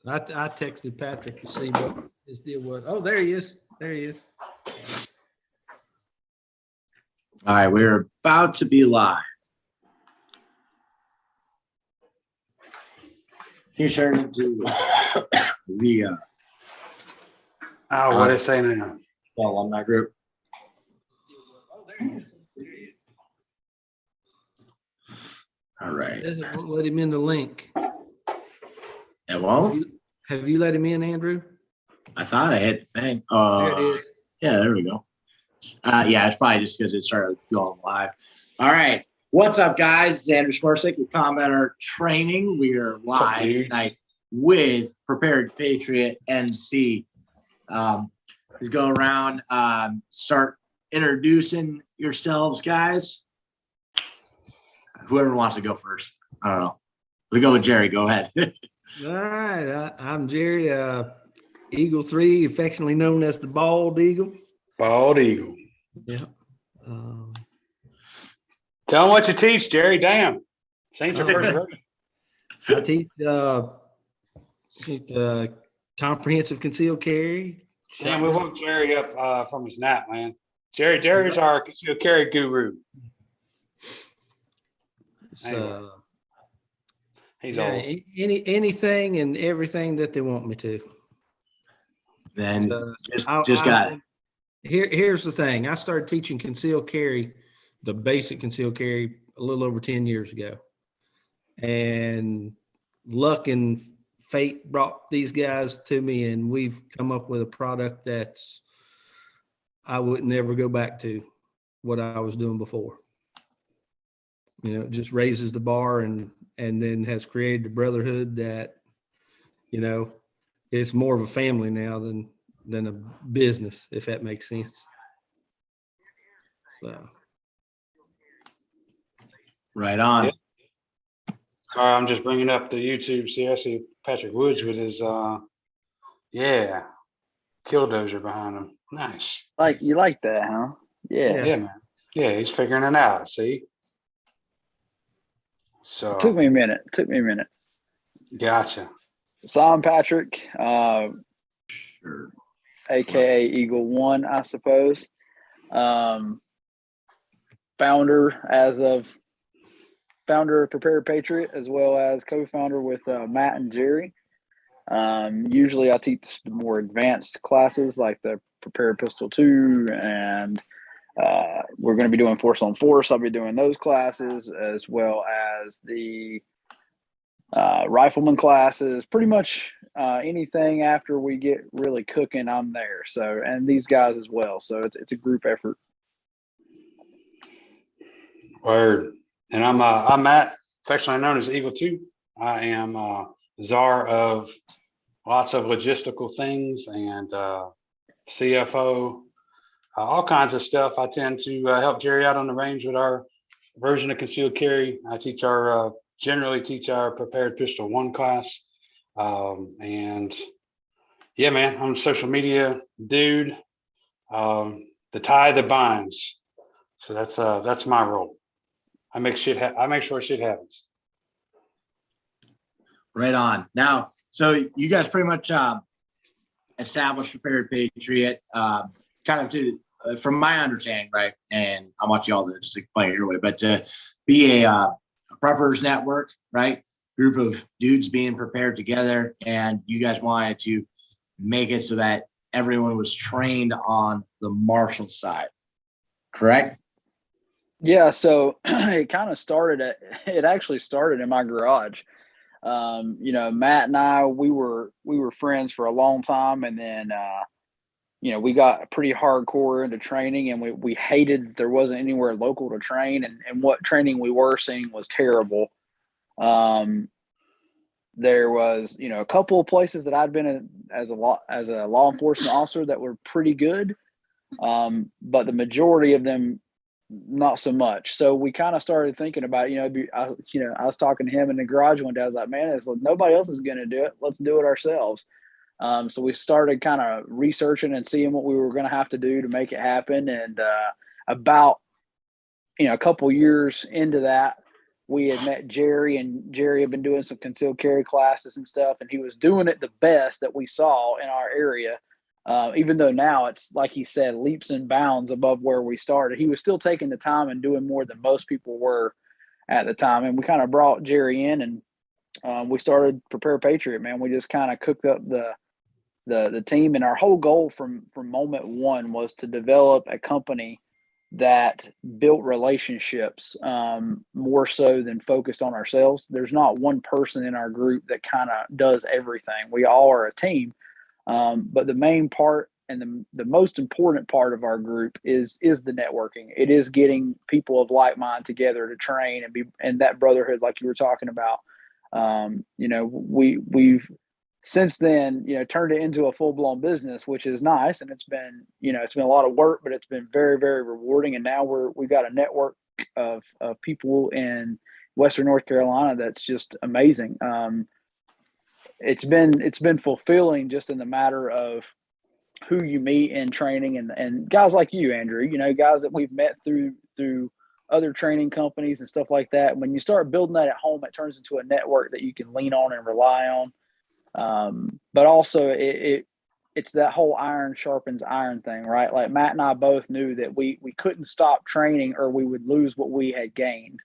I texted Patrick to see what his deal was. Oh, there he is. There he is. All right, we're about to be live. Can you share it into the what is saying now? alumni group? Oh, there he is. There he is. All right. It doesn't let him in the link. It won't? Have you let him in, Andrew? I thought I hit the thing. There it is. Yeah, there we go. Yeah, it's probably just because it started going live. All right. What's up, guys? It's Andrew Smorsik with Commenter Training. We are live tonight with Prepared Patriot NC. Let's go around, start introducing yourselves, guys. Whoever wants to go first. I don't know. We go with Jerry. Go ahead. All right. I'm Jerry, Eagle 3, affectionately known as the Bald Eagle. Bald Eagle. Yeah. Tell them what you teach, Jerry. Damn. Saints your first rodeo. I teach comprehensive concealed carry. Damn, we woke Jerry up from his nap, man. Jerry's our concealed carry guru. So, he's yeah, old. anything and everything that they want me to. Then So just got it. Here's the thing. I started teaching concealed carry, the basic concealed carry, a little over 10 years ago. And luck and fate brought these guys to me, and we've come up with a product that's I would never go back to what I was doing before. You know, it just raises the bar and then has created a brotherhood that, you know, it's more of a family now than a business, if that makes sense. So. Right on. Yeah. I'm just bringing up the YouTube. See, I see Patrick Woods with his, killdozer behind him. Nice. You like that, huh? Yeah. Yeah, man. Yeah, he's figuring it out. See. So It took me a minute. Gotcha. So I'm Patrick, Sure. aka Eagle One, I suppose. Founder of Prepared Patriot, as well as co-founder with Matt and Jerry. Usually I teach the more advanced classes like the Prepared Pistol 2, and we're going to be doing Force on Force. I'll be doing those classes, as well as the rifleman classes. Pretty much anything after we get really cooking, I'm there. So, and these guys as well. So it's a group effort. Word. And I'm Matt, affectionately known as Eagle 2. I am czar of lots of logistical things and CFO, all kinds of stuff. I tend to help Jerry out on the range with our version of concealed carry. I generally teach our Prepared Pistol 1 class. And yeah, man, I'm a social media dude. The tie that binds. So that's my role. I make sure shit happens. Right on. Now, so you guys pretty much established Prepared Patriot, kind of from my understanding, right? And I want you all to just explain it your way, but to be a preppers network, right? Group of dudes being prepared together, and you guys wanted to make it so that everyone was trained on the martial side, correct? Yeah, so it actually started in my garage. Matt and I, we were friends for a long time, and then we got pretty hardcore into training, and we hated that there wasn't anywhere local to train, and what training we were seeing was terrible. There was, a couple of places that I'd been in as a law enforcement officer that were pretty good, but the majority of them not so much. So we kind of started thinking about, I was talking to him in the garage one day. I was like, man, nobody else is going to do it. Let's do it ourselves. So we started kind of researching and seeing what we were going to have to do to make it happen. And about, a couple years into that, we had met Jerry, and Jerry had been doing some concealed carry classes and stuff, and he was doing it the best that we saw in our area. Even though now it's, like he said, leaps and bounds above where we started, he was still taking the time and doing more than most people were at the time. And we kind of brought Jerry in, and we started Prepare Patriot, man. We just kind of cooked up the team, and our whole goal from moment one was to develop a company that built relationships more so than focused on ourselves. There's not one person in our group that kind of does everything. We all are a team. But the main part and the most important part of our group is the networking. It is getting people of like mind together to train and that brotherhood, like you were talking about. We've since then, turned it into a full-blown business, which is nice. And it's been a lot of work, but it's been very, very rewarding. And now we've got a network of people in Western North Carolina that's just amazing. It's been fulfilling just in the matter of who you meet in training and guys like you, Andrew, guys that we've met through other training companies and stuff like that. When you start building that at home, it turns into a network that you can lean on and rely on. But also it's that whole iron sharpens iron thing, right? Like Matt and I both knew that we couldn't stop training or we would lose what we had gained.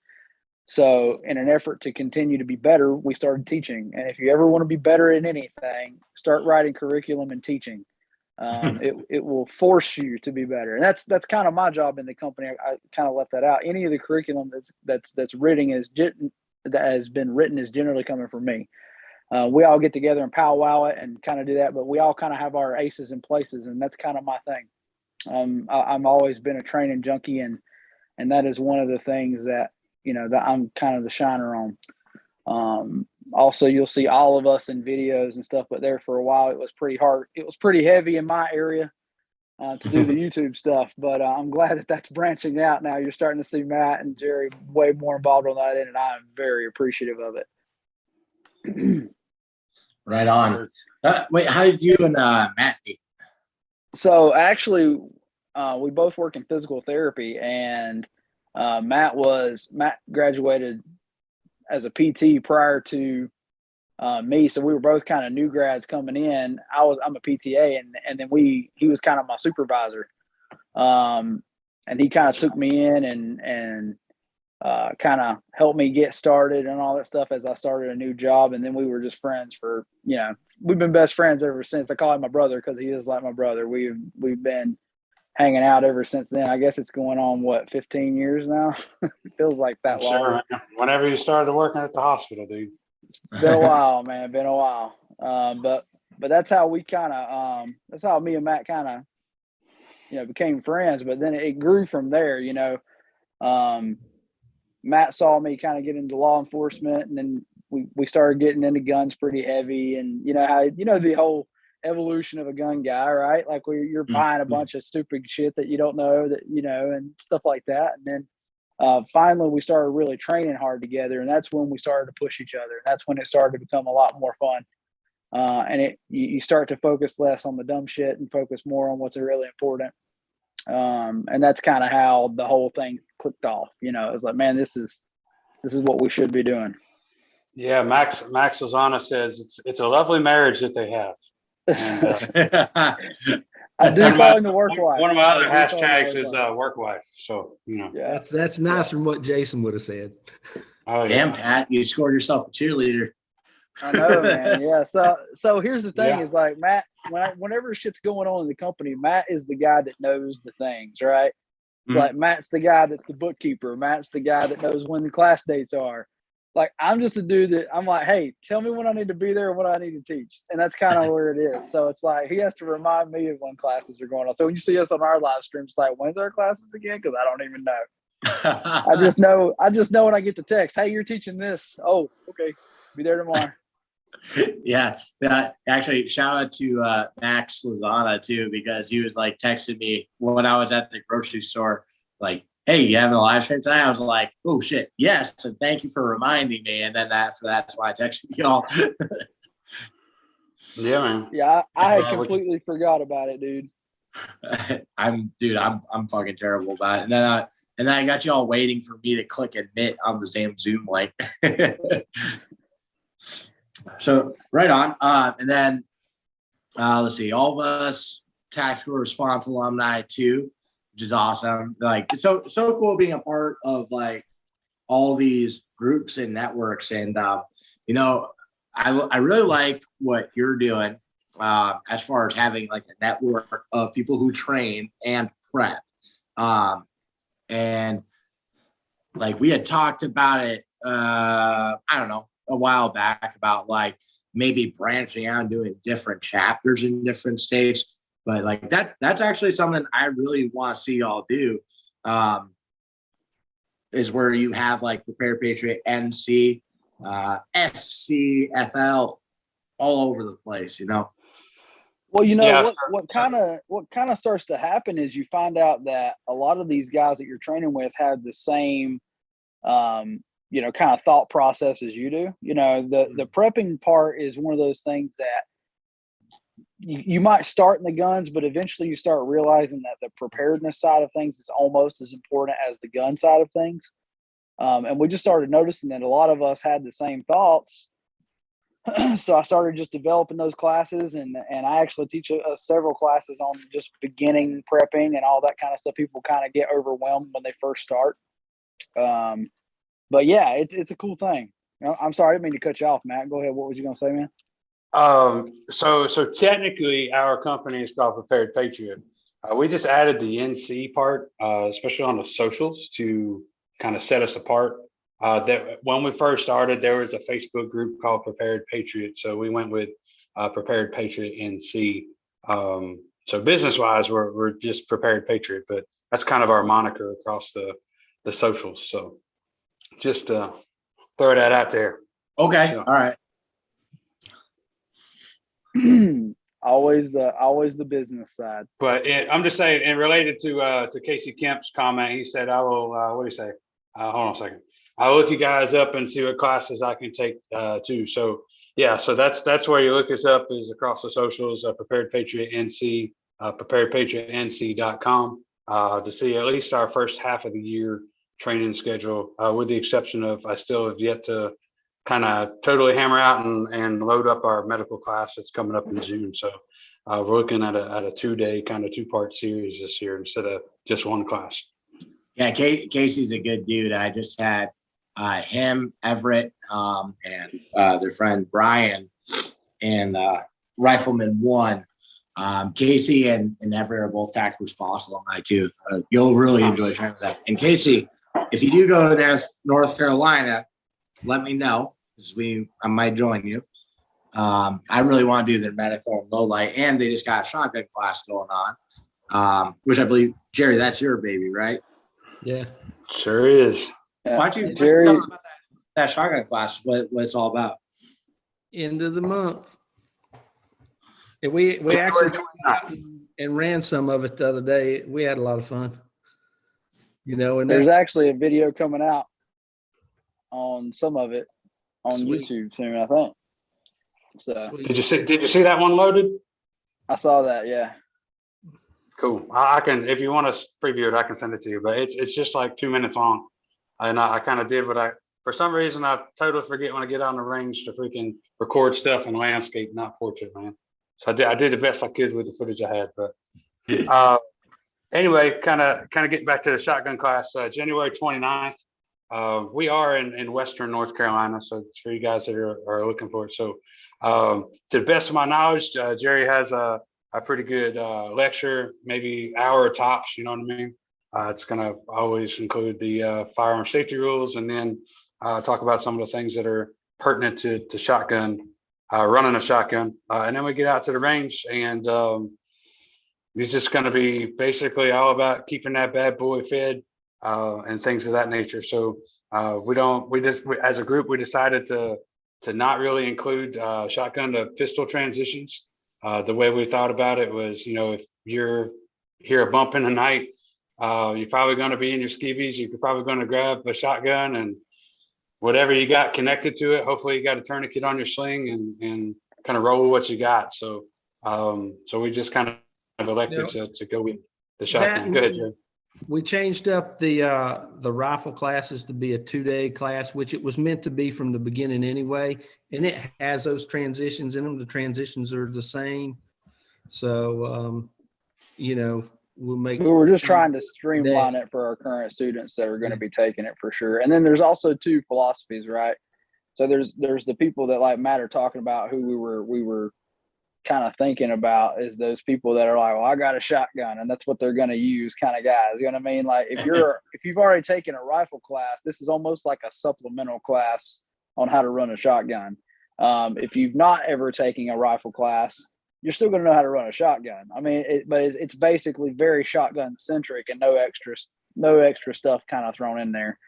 So in an effort to continue to be better, we started teaching. And if you ever want to be better in anything, start writing curriculum and teaching. It will force you to be better. And that's kind of my job in the company. I kind of left that out. Any of the curriculum that's written that has been written is generally coming from me. We all get together and powwow it and kind of do that, but we all kind of have our aces in places, and that's kind of my thing. I've always been a training junkie, and that is one of the things that that I'm kind of the shiner on. Also, you'll see all of us in videos and stuff, but there for a while it was pretty hard. It was pretty heavy in my area to do the YouTube stuff, but I'm glad that that's branching out now. You're starting to see Matt and Jerry way more involved on that end, and I'm very appreciative of it. Right on. Wait, how did you and Matt meet? So actually, we both work in physical therapy, and Matt graduated as a PT prior to me, so we were both kind of new grads coming in. I'm a PTA, and then he was kind of my supervisor, and he kind of took me in and kind of helped me get started and all that stuff as I started a new job. And then we were just friends for we've been best friends ever since. I call him my brother because he is like my brother. We've been hanging out ever since then. I guess it's going on 15 years now. It feels like that long. Sure, man. Whenever you started working at the hospital, dude. It's been a while, man. Been a while. But that's how we kind of that's how me and Matt kind of became friends. But then it grew from there. Matt saw me kind of get into law enforcement, and then we started getting into guns pretty heavy. And how the whole evolution of a gun guy, right? Like where you're buying a bunch of stupid shit that you don't know and stuff like that. And then finally we started really training hard together, and that's when we started to push each other. That's when it started to become a lot more fun. And you start to focus less on the dumb shit and focus more on what's really important. And that's kind of how the whole thing clicked off. It was like, man, this is what we should be doing. Yeah, Max Lozana says it's a lovely marriage that they have. And, I do call him the work wife. One of my other hashtags is work wife. So yeah, that's nice from what Jason would have said. Oh, yeah. Damn, Pat, you scored yourself a cheerleader. I know, man. Yeah. So here's the thing: is like Matt. Whenever shit's going on in the company, Matt is the guy that knows the things, right? It's like Matt's the guy that's the bookkeeper. Matt's the guy that knows when the class dates are. Like I'm just a dude that I'm like, hey, tell me when I need to be there and what I need to teach, and that's kind of where it is. So it's like he has to remind me of when classes are going on. So when you see us on our live streams, it's like, when's our classes again? Because I don't even know. I just know when I get the text, hey, you're teaching this. Oh, okay, be there tomorrow. Yeah. Actually, shout out to Max Lozana too, because he was like texting me when I was at the grocery store, like, hey, you having a live stream tonight? I was like, oh shit, yes, and thank you for reminding me. And then that's why I texted y'all. Yeah, man. Yeah, I had completely forgot about it, dude. I'm fucking terrible about it. And then I got you all waiting for me to click admit on the damn Zoom link. So right on. And then let's see, all of us tactical response alumni too, which is awesome. Like it's so cool being a part of like all these groups and networks. And you know, I really like what you're doing as far as having like a network of people who train and prep. And like we had talked about it, I don't know, a while back about like maybe branching out and doing different chapters in different states. But like that's actually something I really want to see y'all do. Is where you have like Prepared Patriot NC, SCFL all over the place, you know? Well, you know, Yeah, what kind of starts to happen is you find out that a lot of these guys that you're training with have the same, you know, kind of thought process as you do. You know, the prepping part is one of those things that you might start in the guns, but eventually you start realizing that the preparedness side of things is almost as important as the gun side of things. And we just started noticing that a lot of us had the same thoughts. So I started just developing those classes, and I actually teach several classes on just beginning prepping and all that kind of stuff. People kind of get overwhelmed when they first start. But yeah, it's a cool thing. I'm sorry, I didn't mean to cut you off, Matt. Go ahead. What was you going to say, man? So technically our company is called Prepared Patriot. We just added the NC part, especially on the socials to kind of set us apart. That when we first started, there was a Facebook group called Prepared Patriot. So we went with Prepared Patriot NC. So business wise, we're just Prepared Patriot, but that's kind of our moniker across the socials. So just throw that out there. Okay. So, all right. always the business side. But I'm just saying, and related to Casey Kemp's comment, he said, "I will." What do you say? Hold on a second. I'll look you guys up and see what classes I can take too. So yeah, so that's where you look us up is across the socials, Prepared Patriot NC, preparedpatriotnc.com to see at least our first half of the year training schedule, with the exception of I still have yet to kind of totally hammer out and load up our medical class that's coming up in June. So we're looking at a 2-day kind of 2-part series this year instead of just one class. Yeah, Casey's a good dude. I just had him, Everett, and their friend Brian, and Rifleman 1. Casey and Everett are both tactical response alumni too. You'll really enjoy training with them. And Casey, if you do go to North Carolina, let me know because I might join you. I really want to do their medical and low light, and they just got a shotgun class going on, which I believe, Jerry, that's your baby, right? Yeah, Sure is. Yeah. Why don't you Jerry, tell us about that shotgun class? What it's all about? end of the month. And we actually went out and ran some of it the other day. We had a lot of fun. You know, and there's actually a video coming out on some of it on Sweet. YouTube soon, I think. So Sweet. Did you see that one loaded? I saw that. Yeah. Cool. I can, if you want to preview it, I can send it to you, but it's just like 2 minutes long. And I kind of did for some reason, I totally forget when I get on the range to freaking record stuff in landscape, not portrait, man. So I did the best I could with the footage I had, but anyway, kind of getting back to the shotgun class, January 29th. We are in Western North Carolina. So it's for you guys that are looking for it. So to the best of my knowledge, Jerry has a pretty good lecture, maybe hour tops, you know what I mean? It's going to always include the firearm safety rules and then talk about some of the things that are pertinent to shotgun, running a shotgun. And then we get out to the range and it's just going to be basically all about keeping that bad boy fed and things of that nature. So as a group, we decided to not really include shotgun to pistol transitions. The way we thought about it was, you know, if you're hear a bump in the night, you're probably going to be in your skivvies. You're probably going to grab a shotgun and whatever you got connected to it. Hopefully you got a tourniquet on your sling and kind of roll with what you got. So we just kind of elected to go with the That shotgun. Go ahead, Joe. We changed up the rifle classes to be a 2-day class, which it was meant to be from the beginning anyway. And it has those transitions in them. The transitions are the same. So, we'll make. We were just trying to streamline it for our current students that are going to be taking it for sure. And then there's also 2 philosophies, right? So there's the people that like Matt are talking about who we were kind of thinking about is those people that are like, well, I got a shotgun and that's what they're going to use kind of guys. You know what I mean? Like if you've already taken a rifle class, this is almost like a supplemental class on how to run a shotgun. If you've not ever taken a rifle class, you're still going to know how to run a shotgun. I mean, but it's basically very shotgun centric and no extra stuff kind of thrown in there.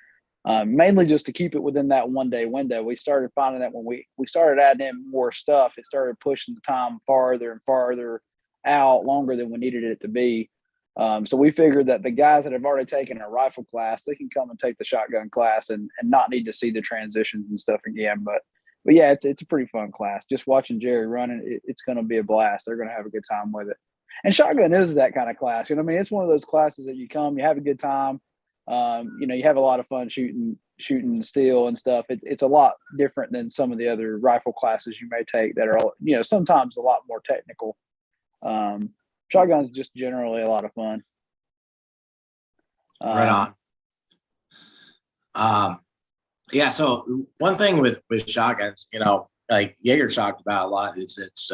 Mainly just to keep it within that 1-day window. We started finding that when we started adding in more stuff, it started pushing the time farther and farther out, longer than we needed it to be. So we figured that the guys that have already taken a rifle class, they can come and take the shotgun class and not need to see the transitions and stuff again. But yeah, it's a pretty fun class. Just watching Jerry running, it's going to be a blast. They're going to have a good time with it. And shotgun is that kind of class. You know what I mean? It's one of those classes that you come, you have a good time. You have a lot of fun shooting steel and stuff. It's a lot different than some of the other rifle classes you may take that are, sometimes a lot more technical. Shotgun's just generally a lot of fun. Right on. Yeah. So one thing with shotguns, like Jaeger talked about a lot, is it's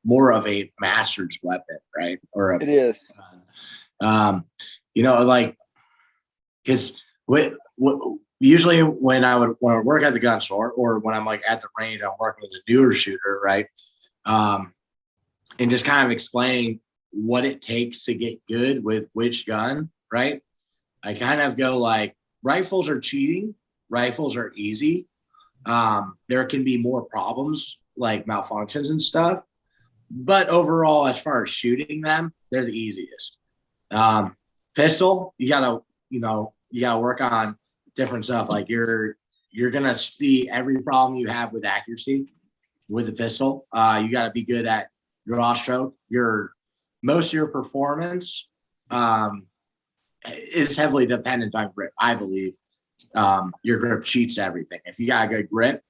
more of a master's weapon, right? It is. Because usually when I would work at the gun store or when I'm like at the range, I'm working with a newer shooter, right? And just kind of explain what it takes to get good with which gun, right? I kind of go like, rifles are cheating, rifles are easy. There can be more problems like malfunctions and stuff, but overall, as far as shooting them, they're the easiest. Pistol, you gotta work on different stuff. Like you're gonna see every problem you have with accuracy with the pistol. You gotta be good at draw stroke. Most of your performance is heavily dependent on grip, I believe. Your grip cheats everything. If you got a good grip,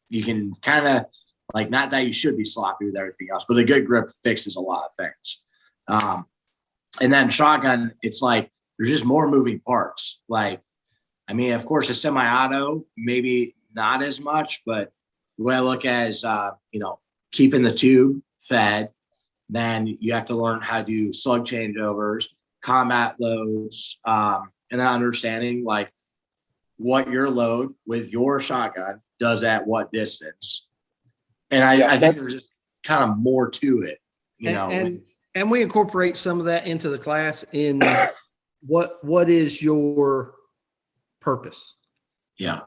you can kind of like, not that you should be sloppy with everything else, but a good grip fixes a lot of things. And then shotgun, it's like there's just more moving parts. Like, I mean, of course, a semi-auto, maybe not as much, but the way I look at is, keeping the tube fed. Then you have to learn how to do slug changeovers, combat loads, and then understanding like what your load with your shotgun does at what distance. And I think there's just kind of more to it, And we incorporate some of that into the class in what is your purpose? Yeah.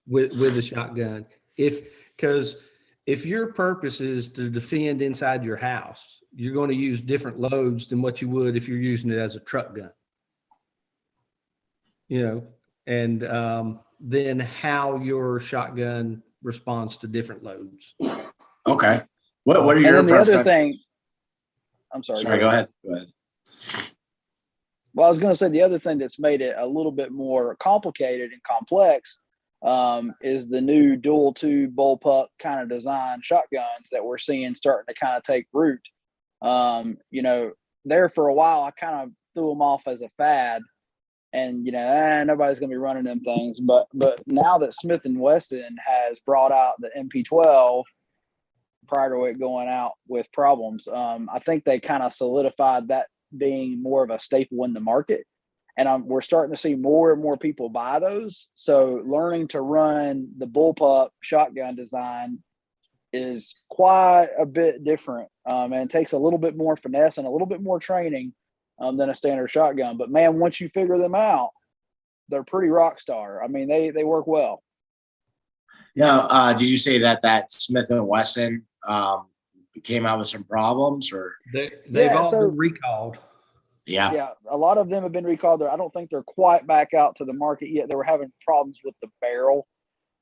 With the shotgun. Because if your purpose is to defend inside your house, you're going to use different loads than what you would if you're using it as a truck gun. And then how your shotgun responds to different loads. Okay. What are your and then the other thing? I'm sorry. Sorry, go ahead. Well, I was going to say the other thing that's made it a little bit more complicated and complex is the new dual tube bullpup kind of design shotguns that we're seeing starting to kind of take root. There for a while, I kind of threw them off as a fad, and nobody's going to be running them things. But now that Smith & Wesson has brought out the MP12 prior to it going out with problems, I think they kind of solidified that being more of a staple in the market. And we're starting to see more and more people buy those. So learning to run the bullpup shotgun design is quite a bit different. And it takes a little bit more finesse and a little bit more training than a standard shotgun. But man, once you figure them out, they're pretty rock star. I mean, they work well. Yeah. Did you say that Smith & Wesson came out with some problems, or they've all been recalled? Yeah. A lot of them have been recalled. I don't think they're quite back out to the market yet. They were having problems with the barrel.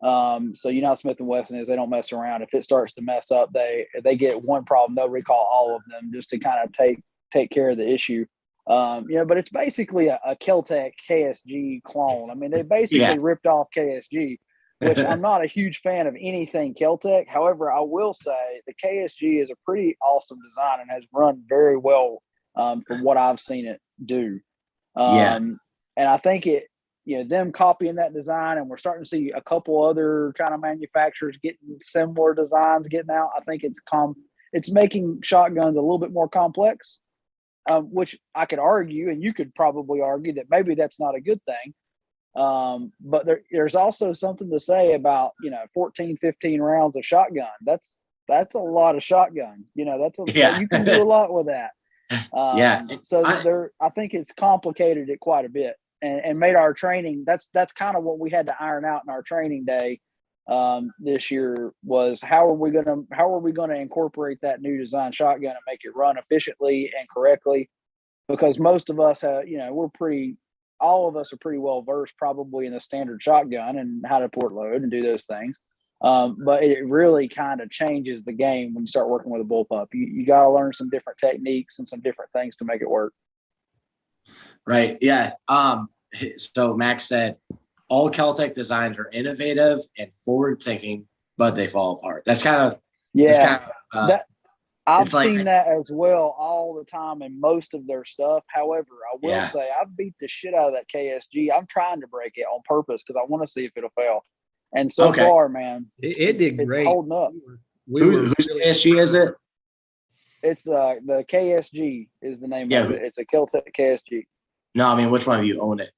So how Smith & Wesson is, they don't mess around. If it starts to mess up, they get one problem, they'll recall all of them just to kind of take take care of the issue. But it's basically a Keltec KSG clone. I mean, they basically ripped off KSG, which I'm not a huge fan of anything Keltec. However, I will say the KSG is a pretty awesome design and has run very well from what I've seen it do. And I think them copying that design, and we're starting to see a couple other kind of manufacturers getting similar designs getting out. I think it's making shotguns a little bit more complex, which I could argue, and you could probably argue that maybe that's not a good thing. But there's also something to say about 14, 15 rounds of shotgun. That's a lot of shotgun. You can do a lot with that. I think it's complicated it quite a bit and made our training. That's kind of what we had to iron out in our training day this year was how are we going to incorporate that new design shotgun and make it run efficiently and correctly, because most of us all of us are pretty well versed probably in the standard shotgun and how to port load and do those things. But it really kind of changes the game when you start working with a bullpup. You got to learn some different techniques and some different things to make it work. Right. Yeah. So Max said all Keltec designs are innovative and forward thinking, but they fall apart. That's kind of, I've seen that as well all the time in most of their stuff. However, I will say I've beat the shit out of that KSG. I'm trying to break it on purpose because I want to see if it'll fail. And so far, man, it did great. It's holding up. Whose KSG is it? It's the KSG is the name of it. It's a Keltec KSG. No, I mean, which one of you own it?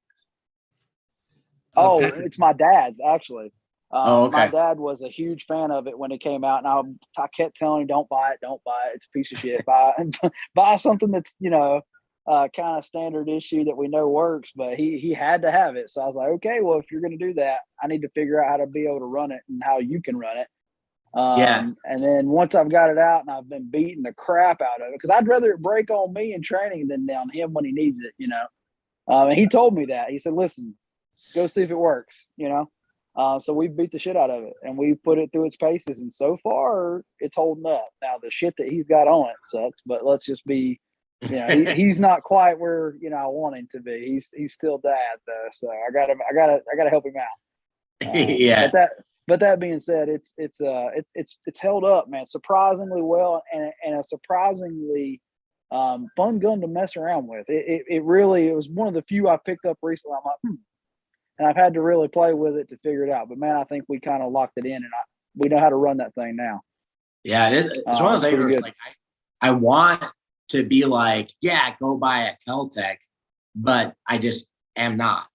It's my dad's actually. Okay. My dad was a huge fan of it when it came out, and I kept telling him, "Don't buy it, don't buy it. It's a piece of shit. Buy something that's kind of standard issue that we know works." But he had to have it, so I was like, "Okay, well, if you're going to do that, I need to figure out how to be able to run it and how you can run it." And then once I've got it out and I've been beating the crap out of it, because I'd rather it break on me in training than on him when he needs it, And he told me that. He said, "Listen, go see if it works," So we beat the shit out of it and we put it through its paces, and so far it's holding up. Now the shit that he's got on it sucks, but let's just be, he's not quite where I want him to be. He's still dad though, so I gotta help him out. But that being said, it's held up, man, surprisingly well, and a surprisingly fun gun to mess around with. It was one of the few I picked up recently. I'm like, and I've had to really play with it to figure it out. But man, I think we kind of locked it in, and we know how to run that thing now. Yeah, it's one of those things where like I want to be like, go buy a Keltec, but I just am not,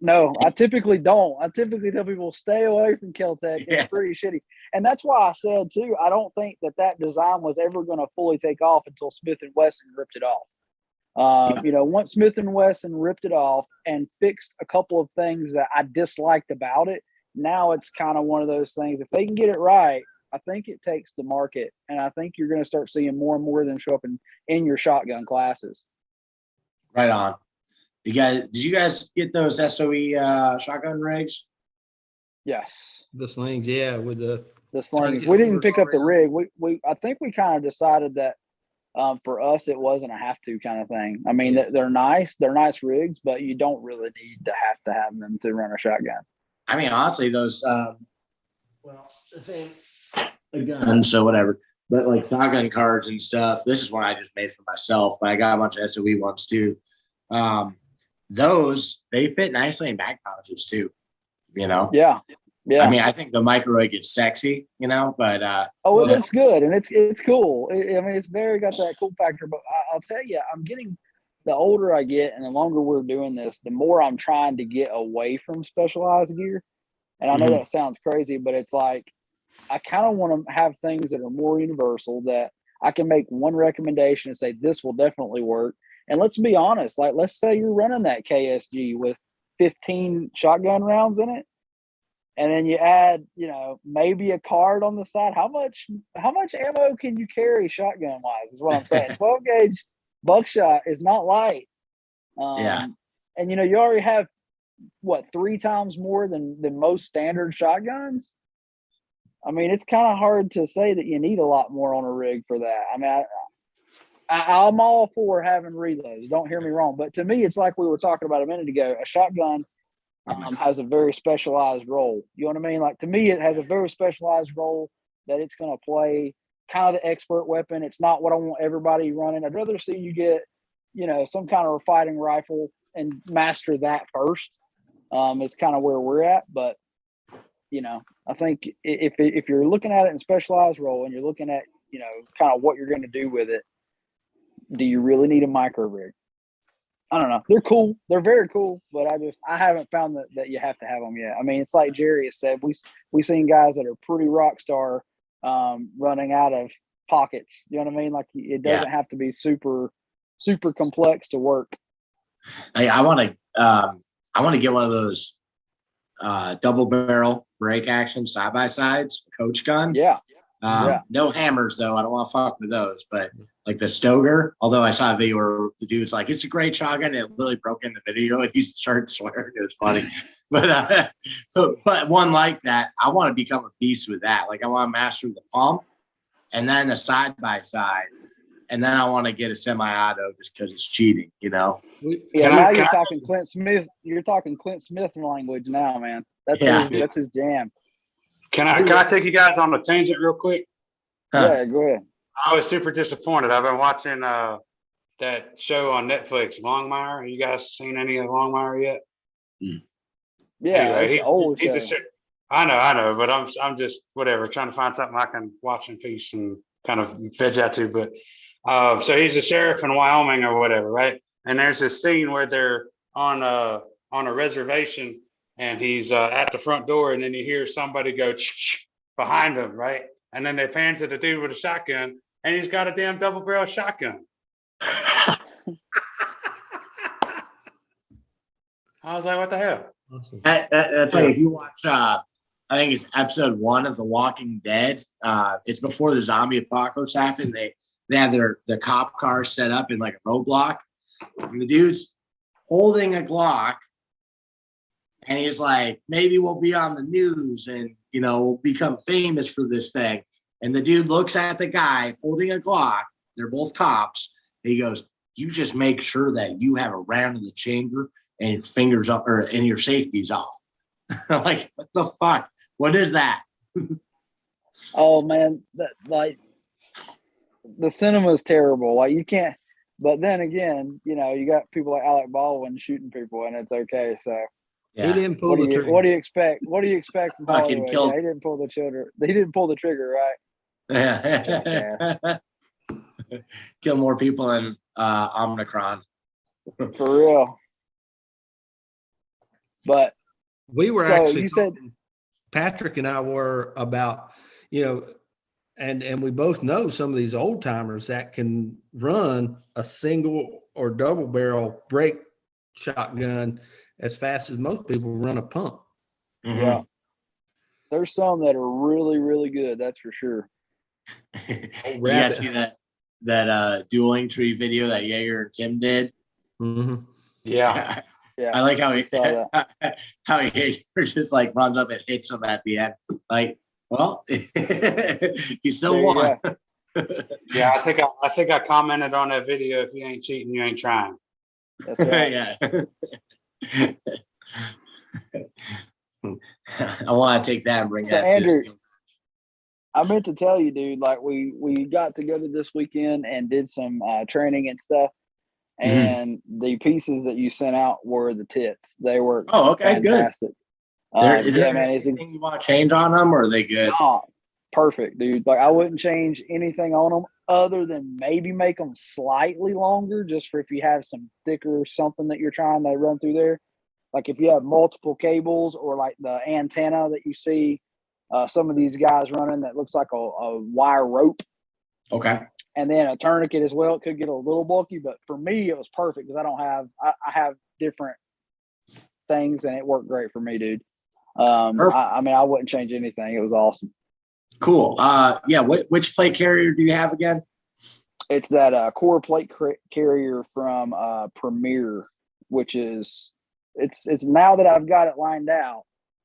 No, I typically don't. I typically tell people stay away from Keltec. It's pretty shitty, and that's why I said too. I don't think that design was ever going to fully take off until Smith & Wesson ripped it off. Once Smith & Wesson ripped it off and fixed a couple of things that I disliked about it, now it's kind of one of those things. If they can get it right, I think it takes the market, and I think you're going to start seeing more and more of them show up in your shotgun classes. Right on. Did you guys get those SOE shotgun rigs? Yes. The slings, with the slings. We didn't pick up the rig. I think we kind of decided that for us, it wasn't a have to kind of thing. I mean, they're nice rigs, but you don't really need to have them to run a shotgun. I mean, honestly, those, the same gun, so whatever. But like shotgun cards and stuff, this is one I just made for myself, but I got a bunch of SOE ones too. Those, they fit nicely in back pouches too, Yeah. I mean, I think the micro rig is sexy, but it looks good and it's cool. It's very got that cool factor. But I'll tell you, I'm getting, the older I get and the longer we're doing this, the more I'm trying to get away from specialized gear. And I know that sounds crazy, but it's like I kind of want to have things that are more universal, that I can make one recommendation and say this will definitely work. And let's be honest, like let's say you're running that KSG with 15 shotgun rounds in it, and then you add, maybe a card on the side. How much ammo can you carry shotgun wise is what I'm saying. 12 gauge buckshot is not light. And you already have 3 times more than most standard shotguns. I mean, it's kind of hard to say that you need a lot more on a rig for that. I mean, I'm all for having reloads. Don't hear me wrong, but to me, it's like we were talking about a minute ago. A shotgun has a very specialized role. You know what I mean? Like to me, it has a very specialized role that it's going to play. Kind of the expert weapon. It's not what I want everybody running. I'd rather see you get, some kind of a fighting rifle and master that first. Is kind of where we're at, but I think if you're looking at it in specialized role and you're looking at kind of what you're going to do with it, do you really need a micro rig? I don't know. They're cool. They're very cool, but I haven't found that you have to have them yet. I mean, it's like Jerry has said. We seen guys that are pretty rock star running out of pockets. You know what I mean? Like it doesn't have to be super complex to work. Hey, I want to get one of those double barrel break action side by sides, coach gun. No hammers though. I don't want to fuck with those, but like the Stoger, although I saw a video where the dude's like, it's a great shotgun. It really broke in the video and he started swearing. It was funny. But one like that, I want to become a beast with that. Like I want to master the pump and then a side by side. And then I want to get a semi-auto just because it's cheating, Now you're talking Clint Smith. You're talking Clint Smith language now, man. That's his jam. Can I take you guys on a tangent real quick? Yeah, go ahead. I was super disappointed. I've been watching that show on Netflix, Longmire. Have you guys seen any of Longmire yet? Yeah, anyway, it's old show. I know, but I'm just whatever, trying to find something I can watch in peace and kind of veg out to. But so he's a sheriff in Wyoming or whatever, right? And there's this scene where they're on a reservation, and he's at the front door, and then you hear somebody go behind him, right? And then they pan to the dude with a shotgun, and he's got a damn double barrel shotgun. I was like, what the hell? Awesome. That's like if you watch, I think it's episode 1 of The Walking Dead. It's before the zombie apocalypse happened. They have the cop car set up in like a roadblock, and the dude's holding a Glock, and he's like, maybe we'll be on the news and we'll become famous for this thing. And the dude looks at the guy holding a Glock. They're both cops. And he goes, you just make sure that you have a round in the chamber and your fingers up and your safety's off. Like, what the fuck? What is that? Oh man, the cinema is terrible. Like you can't. But then again, you got people like Alec Baldwin shooting people, and it's okay. So he didn't pull the trigger. What do you expect? What do you expect from Fucking Hollywood? killed. He didn't pull the trigger. He didn't pull the trigger, right? Kill more people than Omicron. For real. But we were so actually you said Patrick and I were about, and we both know some of these old timers that can run a single or double barrel break shotgun as fast as most people run a pump. Mm-hmm. Yeah. There's some that are really, really good. That's for sure. You guys see that dueling tree video that Jaeger and Kim did? Mm-hmm. Yeah. Yeah. I like how Jaeger just like runs up and hits him at the end. Like, well, you still won. Yeah, I think I commented on that video. If you ain't cheating, you ain't trying. That's right. Yeah. I want to take that and bring So, that Andrew, system. I meant to tell you, dude, like we got together this weekend and did some training and stuff. And the pieces that you sent out were the tits. They were fantastic. Good. Is there man, anything you want to change on them, or are they good? Oh, perfect, dude. Like I wouldn't change anything on them other than maybe make them slightly longer, just for if you have some thicker something that you're trying to run through there. Like if you have multiple cables, or like the antenna that you see some of these guys running that looks like a wire rope. Okay. And then a tourniquet as well. It could get a little bulky, but for me, it was perfect because I have different things, and it worked great for me, dude. I mean, I wouldn't change anything. It was awesome. Cool. Yeah. Which plate carrier do you have again? It's that core plate carrier from Premier, which is it's now that I've got it lined out,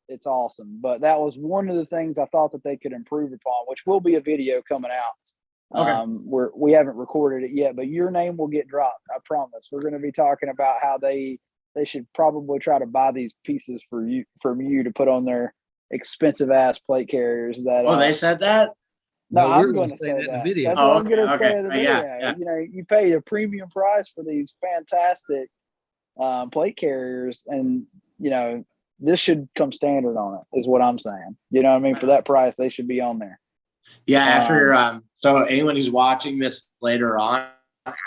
it's awesome. But that was one of the things I thought that they could improve upon, which will be a video coming out Okay. We haven't recorded it yet, but your name will get dropped. I promise. We're going to be talking about how they should probably try to buy these pieces from you to put on their expensive ass plate carriers. That Oh, they said that? no, we're I'm going going to to say say that in the that. video. That's Oh, what I'm okay, going to say okay. in the Yeah, video. yeah. You know, you pay a premium price for these fantastic plate carriers, and you know this should come standard on it. Is what I'm saying. You know what I mean? For that price, they should be on there. Yeah, after so anyone who's watching this later on,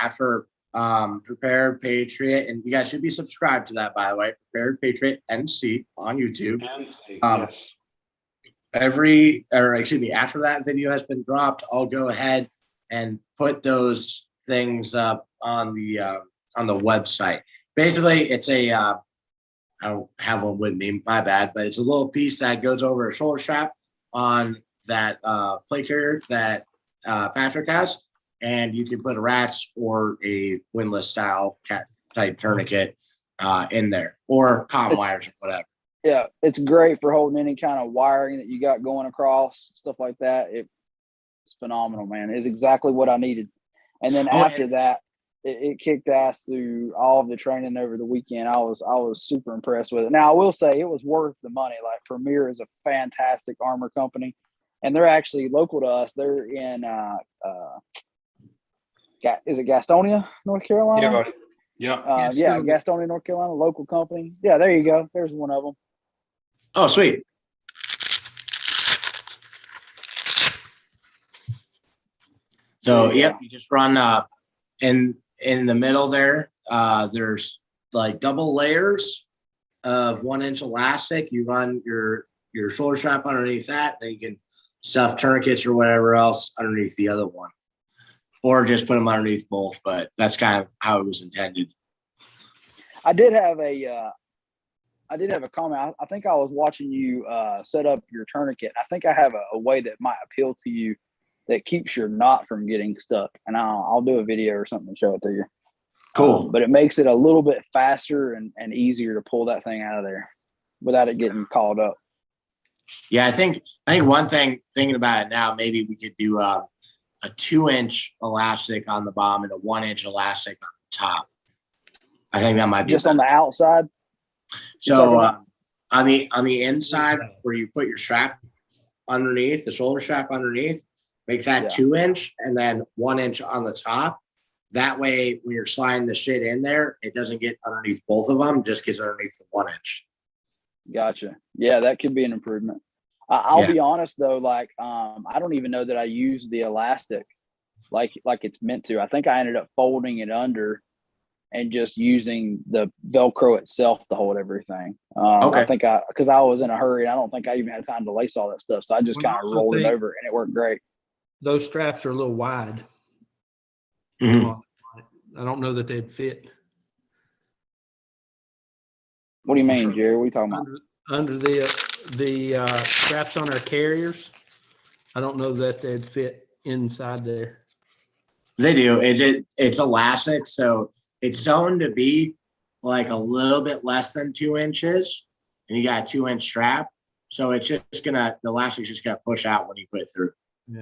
after Prepared Patriot, and you guys should be subscribed to that, by the way, Prepared Patriot NC on YouTube. Yes. After that video has been dropped, I'll go ahead and put those things up on the website. Basically, it's a I don't have one with me, my bad, but it's a little piece that goes over a shoulder strap on that plate carrier that Patrick has, and you can put a rat's or a windlass style type tourniquet in there, or comm wires or whatever. Yeah, it's great for holding any kind of wiring that you got going across, stuff like that. It's phenomenal, man. It's exactly what I needed. And then after that, it kicked ass through all of the training over the weekend. I was super impressed with it. Now, I will say it was worth the money. Like, Premier is a fantastic armor company, and they're actually local to us. They're in is it Gastonia, North Carolina? Yeah, buddy. Yeah. Yeah, Gastonia, North Carolina, local company. Yeah, there you go. There's one of them. Oh, sweet. So, yep, you just run in the middle there. There's like double layers of 1-inch elastic. You run your shoulder strap underneath that. Then you can stuff tourniquets or whatever else underneath the other one, or just put them underneath both. But that's kind of how it was intended. I did have a comment. I think I was watching you set up your tourniquet. I think I have a way that might appeal to you that keeps your knot from getting stuck. And I'll do a video or something to show it to you. Cool. But it makes it a little bit faster and easier to pull that thing out of there without it getting caught up. Yeah, I think one thing, thinking about it now, maybe we could do a 2-inch elastic on the bottom and a 1-inch elastic on the top. I think that might be just on the outside. So on the inside where you put your strap underneath, the shoulder strap underneath, make that 2-inch and then 1-inch on the top. That way, when you're sliding the shit in there, it doesn't get underneath both of them, just gets underneath the 1-inch. Gotcha. Yeah, that could be an improvement. I'll be honest though, like I don't even know that I used the elastic like it's meant to. I think I ended up folding it under and just using the Velcro itself to hold everything. Okay. I think because I was in a hurry, and I don't think I even had time to lace all that stuff. So I just kind of rolled it over and it worked great. Those straps are a little wide. Mm-hmm. I don't know that they'd fit. What do you mean, Jerry? What are you talking about? Under the straps on our carriers, I don't know that they'd fit inside there. They do. It's elastic, so it's sewn to be like a little bit less than 2 inches, and you got a 2-inch strap. So it's just the elastic's just gonna push out when you put it through. Yeah.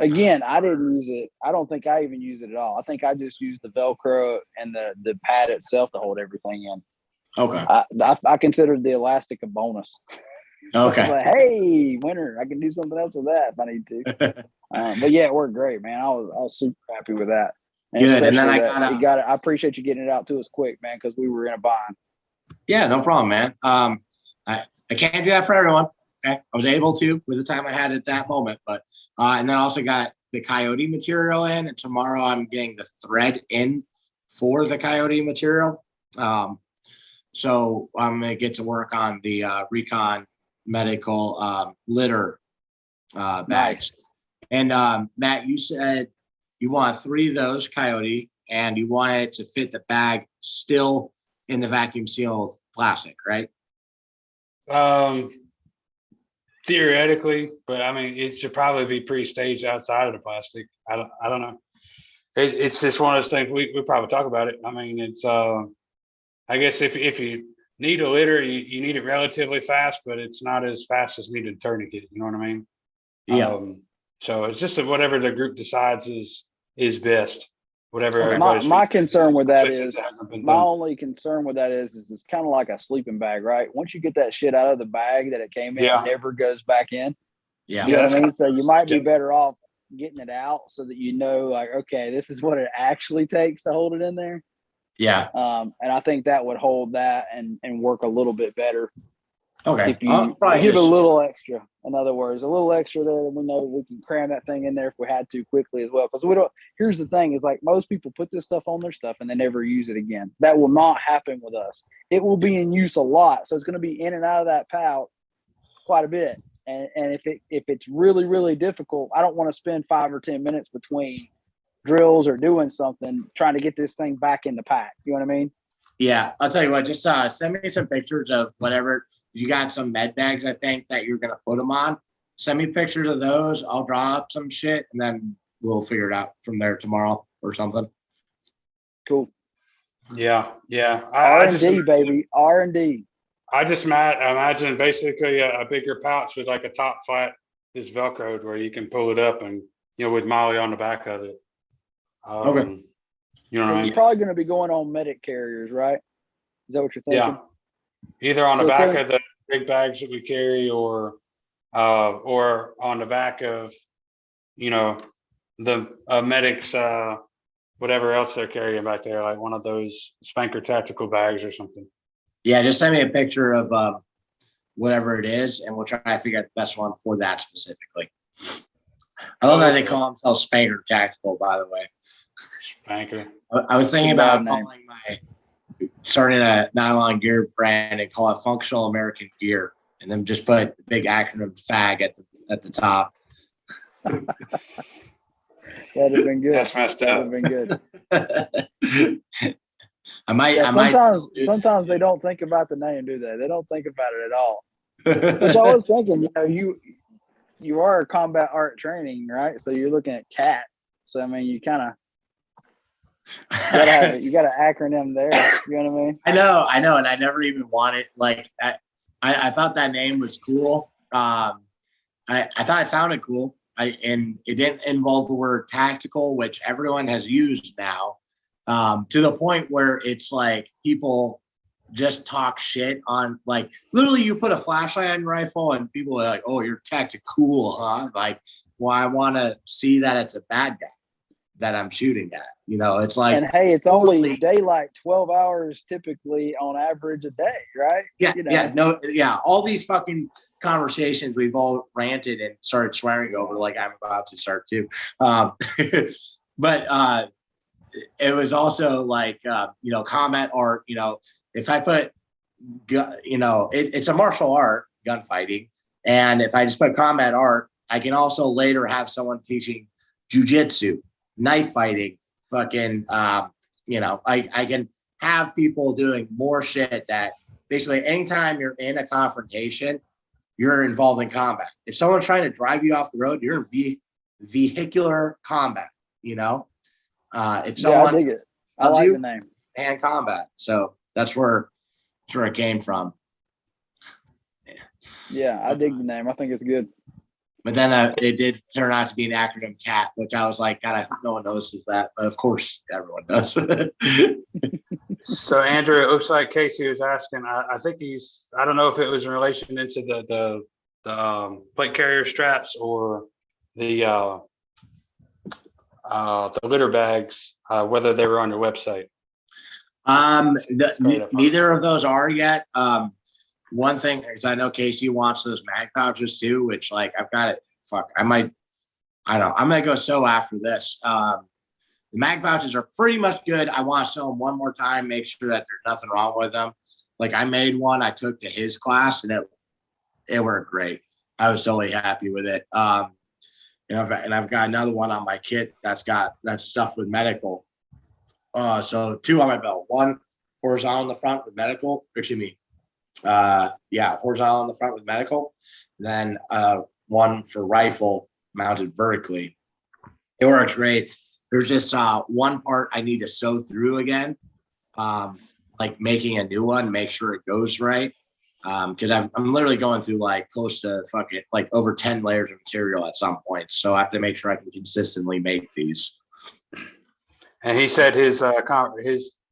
Again, I didn't use it. I don't think I even used it at all. I think I just used the Velcro and the pad itself to hold everything in. Okay. I considered the elastic a bonus. Okay. Like, hey, winner, I can do something else with that if I need to. But yeah, it worked great, man. I was super happy with that. And good. And then I appreciate you getting it out to us quick, man, because we were in a bind. Yeah, no problem, man. I can't do that for everyone. Okay, I was able to with the time I had at that moment, but and then I also got the Coyote material in, and tomorrow I'm getting the thread in for the Coyote material. So I'm gonna get to work on the Recon medical litter bags. Nice. And Matt, you said you want 3 of those Coyote, and you want it to fit the bag still in the vacuum sealed plastic, right? Theoretically, but I mean, it should probably be pre-staged outside of the plastic. I don't know. It's just one of those things we probably talk about it. I mean, it's I guess if you need a litter, you need it relatively fast, but it's not as fast as needed tourniquet. You know what I mean? Yeah. So it's just that whatever the group decides is best. Whatever Okay. everybody's My concern with that since is it hasn't been my done. only concern with that is it's kind of like a sleeping bag, right? Once you get that shit out of the bag that it came in, Yeah. it never goes back in. Yeah. You know that's what I mean? kind So you might be yeah. better off getting it out so that you know, like, okay, this is what it actually takes to hold it in there. Yeah. And I think that would hold that and work a little bit better Okay. if you I'll probably give a just- little extra. In other words, a little extra there, we know we can cram that thing in there if we had to quickly as well. Because we don't. Here's the thing: is like most people put this stuff on their stuff and they never use it again. That will not happen with us. It will be in use a lot, so it's going to be in and out of that pouch quite a bit. And if it's really really difficult, I don't want to spend 5 or 10 minutes between drills or doing something trying to get this thing back in the pack. You know what I mean? Yeah, I'll tell you what. Just send me some pictures of whatever you got. Some med bags, I think that you're gonna put them on. Send me pictures of those. I'll draw up some shit, and then we'll figure it out from there tomorrow or something. Cool. Yeah. R&D, baby. R&D. I just imagine basically a bigger pouch with like a top flat that's Velcroed where you can pull it up and, with Molly on the back of it. Okay. You know what I It's mean? probably going to be going on medic carriers, right? Is that what you're thinking? Yeah. Either on the So back think- of the big bags that we carry or on the back of, the medics, whatever else they're carrying back there, like one of those Spanker tactical bags or something. Yeah, just send me a picture of whatever it is, and we'll try to figure out the best one for that specifically. I love that they call themselves Spanker Tactical, by the way. Spanker. I was thinking It's a about bad name. starting a nylon gear brand and call it Functional American Gear, and then just put the big acronym FAG at the top. That'd have been good. That's messed That'd up. have been good. I might. Sometimes they don't think about the name, do they? They don't think about it at all. Which I was thinking, you are a combat art training, right? So you're looking at CAT. So I mean, you kind of you got an acronym there. You know what I mean? I know, and I never even wanted like I thought that name was cool. I thought it sounded cool. And it didn't involve the word tactical, which everyone has used now, to the point where it's like people just talk shit on, like, literally you put a flashlight on your rifle and people are like, oh, you're tactical, huh? Like, well, I want to see that it's a bad guy that I'm shooting at. It's like, And hey, it's only daylight, 12 hours typically on average a day, right? Yeah. All these fucking conversations we've all ranted and started swearing over, like I'm about to start too. But it was also like, combat art, if I put, it's a martial art, gunfighting. And if I just put combat art, I can also later have someone teaching jujitsu, knife fighting, fucking, I can have people doing more shit that basically anytime you're in a confrontation, you're involved in combat. If someone's trying to drive you off the road, you're in vehicular combat, if someone I dig it. I like the name. and combat. So that's where it came from. Yeah, I dig the name. I think it's good. But then it did turn out to be an acronym CAT, which I was like, God, I hope no one notices that. But of course, everyone does. So Andrew, it looks like Casey was asking. I think I don't know if it was in relation into the plate carrier straps or the litter bags, whether they were on your website. Neither of those are yet. One thing is I know Casey wants those mag pouches too, which like I've got it. I'm gonna go sew after this. The mag pouches are pretty much good. I want to sew them one more time, make sure that there's nothing wrong with them. Like I made one I took to his class and it worked great. I was totally happy with it. And I've got another one on my kit that's stuffed with medical. So 2 on my belt, 1 horizontal in the front with medical, horizontal in the front with medical, then 1 for rifle mounted vertically. It works great. There's just one part I need to sew through again, like making a new one, make sure it goes right. Because I'm literally going through like close to fucking like over 10 layers of material at some point. So I have to make sure I can consistently make these. And he said his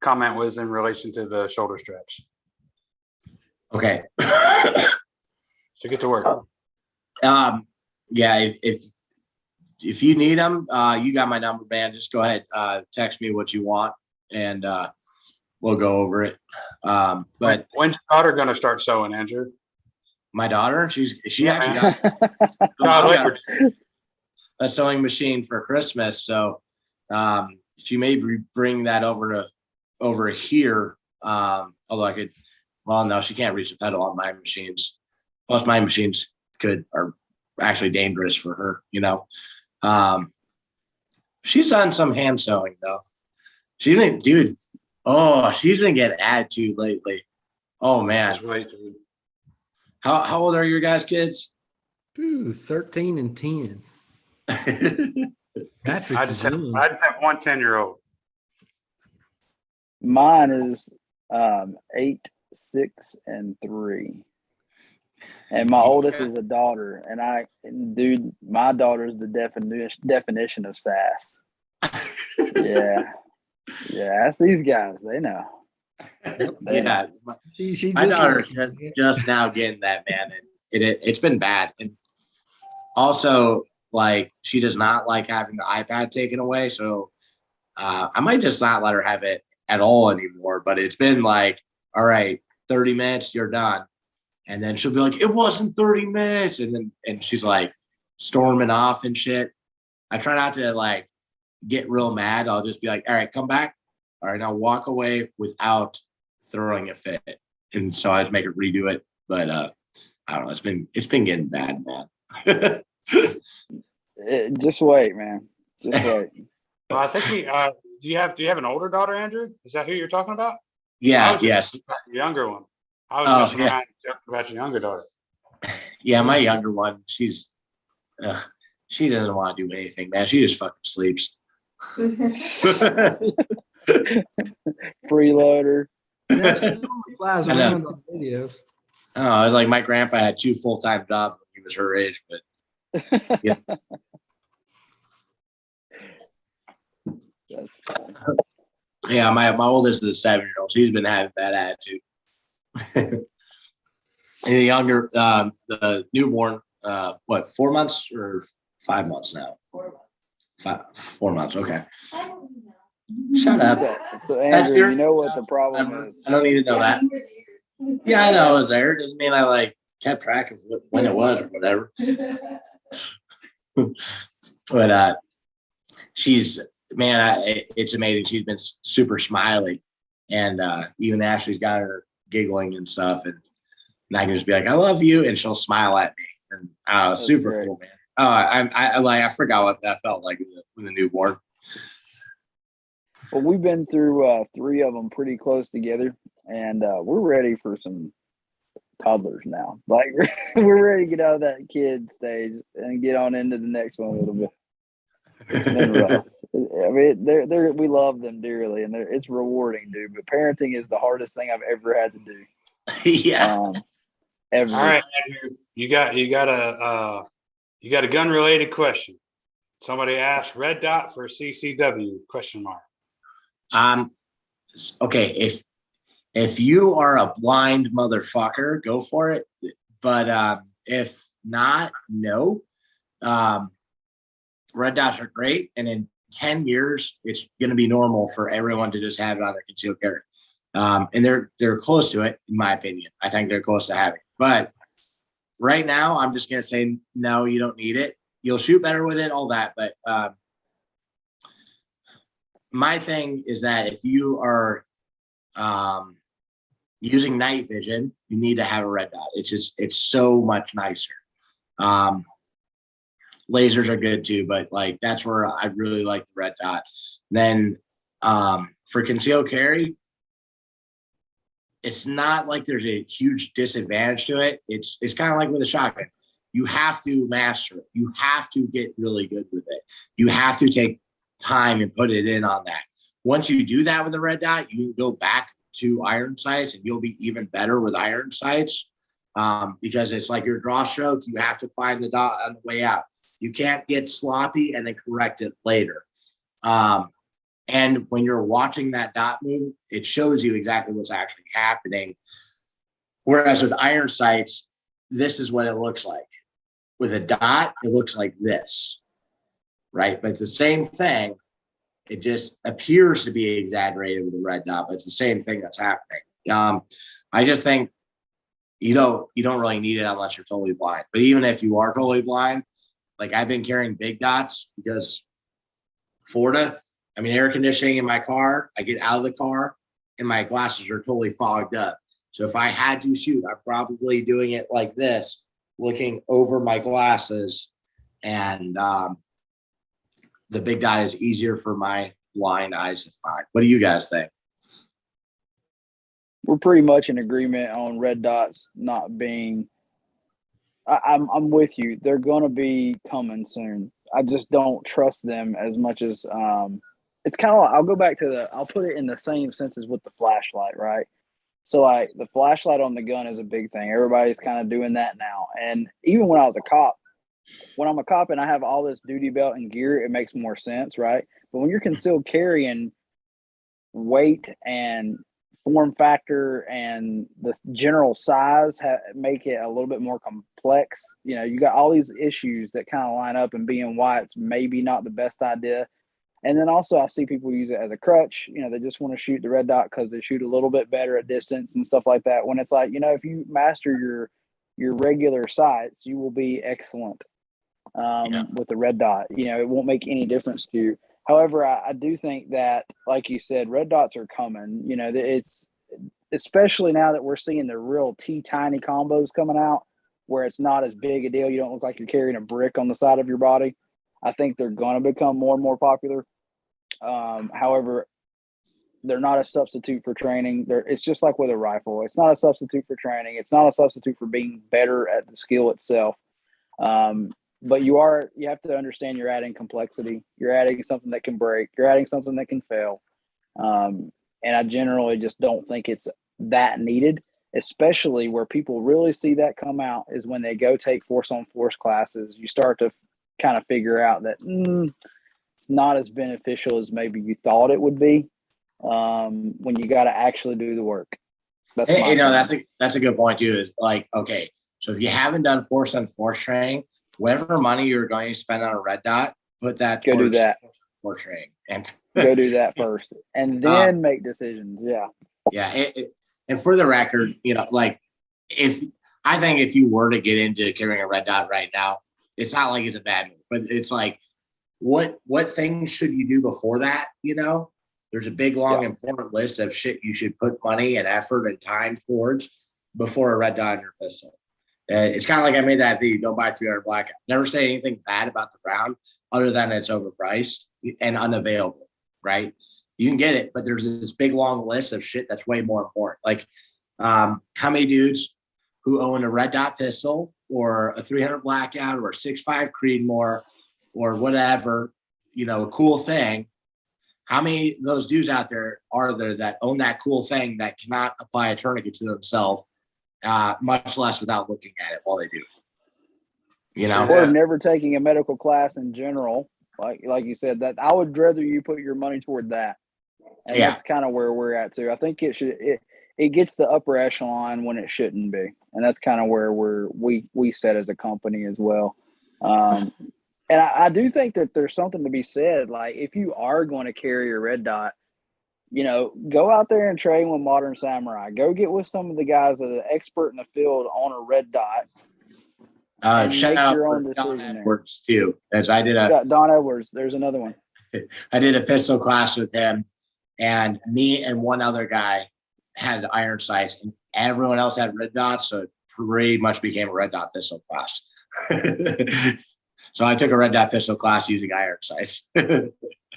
comment was in relation to the shoulder straps. Okay. So get to work. Yeah, if you need them, you got my number, man. Just go ahead, text me what you want, and we'll go over it. But when's your daughter going to start sewing, Andrew? my daughter, she actually man. got a sewing machine for Christmas, so she may bring that over here. Although I could, well, no, she can't reach the pedal on my machines. Plus, my machines are actually dangerous for her, you know. She's done some hand sewing though. She didn't, dude. Oh, she's been getting attitude lately. Oh man. How old are your guys' kids? Ooh, 13 and 10. Patrick, I just have one 10-year-old. Mine is 8, 6, and 3. And my oldest is a daughter. And dude, my daughter is the definition of sass. Yeah. Yeah, that's these guys. They know. Yeah. My daughter's just now getting that, man. And it's been bad. And also, like, she does not like having the iPad taken away. So I might just not let her have it at all anymore. But it's been like, all right, 30 minutes, you're done. And then she'll be like, it wasn't 30 minutes. And she's like storming off and shit. I try not to like get real mad. I'll just be like, all right, come back. All right, now walk away without throwing a fit. And so I just make her redo it. But I don't know. It's been getting bad, man. Just wait, man. Just wait. Well, I think do you have an older daughter, Andrew? Is that who you're talking about? Yeah, yes. The younger one. I was messing around about your younger daughter. Yeah, my younger one, she doesn't want to do anything, man. She just fucking sleeps. Freeloader. Flies around on videos. I don't know. It's like my grandpa had 2 full-time jobs when he was her age, but yeah. That's fine. Yeah, my oldest is a 7-year-old. She's been having bad attitude. And the younger, the newborn, 4 months or 5 months now? 4 months. 4 months. Okay. Shut up. So Andrew, you know what the problem is? I don't need to know that. Yeah, I know I was there. Doesn't mean I like kept track of when it was or whatever. But she's, man, it's amazing. She's been super smiley, and even Ashley's got her giggling and stuff, and I can just be like, I love you, and she'll smile at me, and super great. cool, man. I forgot what that felt like with the newborn. Well, we've been through 3 of them pretty close together, and we're ready for some toddlers now. Like we're ready to get out of that kid stage and get on into the next one a little bit. It's been rough. I mean, we love them dearly, and it's rewarding, dude. But parenting is the hardest thing I've ever had to do. Yeah. Ever. All right, Andrew, you got a gun related question. Somebody asked red dot for CCW ? Okay, if you are a blind motherfucker, go for it. But if not, no. Red dots are great, and in 10 years, it's going to be normal for everyone to just have it on their concealed carry. And they're close to it, in my opinion. I think they're close to having it. But right now, I'm just going to say, no, you don't need it. You'll shoot better with it, all that. But my thing is that if you are using night vision, you need to have a red dot. It's so much nicer. Lasers are good too, but like that's where I really like the red dot. Then for concealed carry, it's not like there's a huge disadvantage to it. It's kind of like with a shotgun. You have to master it. You have to get really good with it. You have to take time and put it in on that. Once you do that with the red dot, you can go back to iron sights and you'll be even better with iron sights. because it's like your draw stroke. You have to find the dot on the way out. You can't get sloppy and then correct it later. And when you're watching that dot move, it shows you exactly what's actually happening. Whereas with iron sights, this is what it looks like. With a dot, it looks like this, right? But it's the same thing. It just appears to be exaggerated with a red dot, but it's the same thing that's happening. I just think you don't really need it unless you're totally blind. But even if you are totally blind, like I've been carrying big dots because Florida, I mean, air conditioning in my car, I get out of the car and my glasses are totally fogged up. So if I had to shoot, I'm probably doing it like this, looking over my glasses, and the big dot is easier for my blind eyes to find. What do you guys think? We're pretty much in agreement on red dots not being. I'm with you. They're going to be coming soon. I just don't trust them as much as it's kind of like, I'll go back to I'll put it in the same sense as with the flashlight, right? So like the flashlight on the gun is a big thing. Everybody's kind of doing that now. And even when I was a cop, when I'm a cop and I have all this duty belt and gear, it makes more sense, right? But when you're concealed carrying, weight and form factor and the general size make it a little bit more complex. You know, you got all these issues that kind of line up, and being why it's maybe not the best idea. And then also I see people use it as a crutch. You know, they just want to shoot the red dot because they shoot a little bit better at distance and stuff like that. When it's like, you know, if you master your regular sights, you will be excellent with the red dot. You know, it won't make any difference to you. However, I do think that, like you said, red dots are coming. You know, it's especially now that we're seeing the real tiny combos coming out where it's not as big a deal. You don't look like you're carrying a brick on the side of your body. I think they're going to become more and more popular. However, they're not a substitute for training. It's just like with a rifle. It's not a substitute for training. It's not a substitute for being better at the skill itself. But you have to understand you're adding complexity. You're adding something that can break. You're adding something that can fail. And I generally just don't think it's that needed, especially where people really see that come out is when they go take force on force classes. You start to kind of figure out that it's not as beneficial as maybe you thought it would be when you got to actually do the work. That's a good point too. Is like, okay, so if you haven't done force on force training, whatever money you're going to spend on a red dot, put that go do that force training and go do that first, and then make decisions. Yeah. And for the record, you know, like if you were to get into carrying a red dot right now, it's not like it's a bad move, but it's like, what things should you do before that? You know, there's a big, long, important list of shit you should put money and effort and time towards before a red dot on your pistol. It's kind of like I made that video, don't buy 300 blackout. Never say anything bad about the round other than it's overpriced and unavailable, right? You can get it, but there's this big, long list of shit that's way more important. Like how many dudes who own a red dot pistol or a 300 blackout or a 6.5 Creedmoor or whatever, you know, a cool thing. How many of those dudes out there are there that own that cool thing that cannot apply a tourniquet to themselves, much less without looking at it while they do? You know, or never taking a medical class in general. Like you said, that I would rather you put your money toward that. And that's kind of where we're at too. I think it gets the upper echelon when it shouldn't be. And that's kind of where we set as a company as well. And I do think that there's something to be said. Like if you are going to carry a red dot, you know, go out there and train with Modern Samurai. Go get with some of the guys that are expert in the field on a red dot. Shout out for Don Edwards too, as I did Don Edwards. There's another one. I did a pistol class with him, and me and one other guy had iron sights, and everyone else had red dots, so it pretty much became a red dot pistol class. So I took a red dot pistol class using iron sights.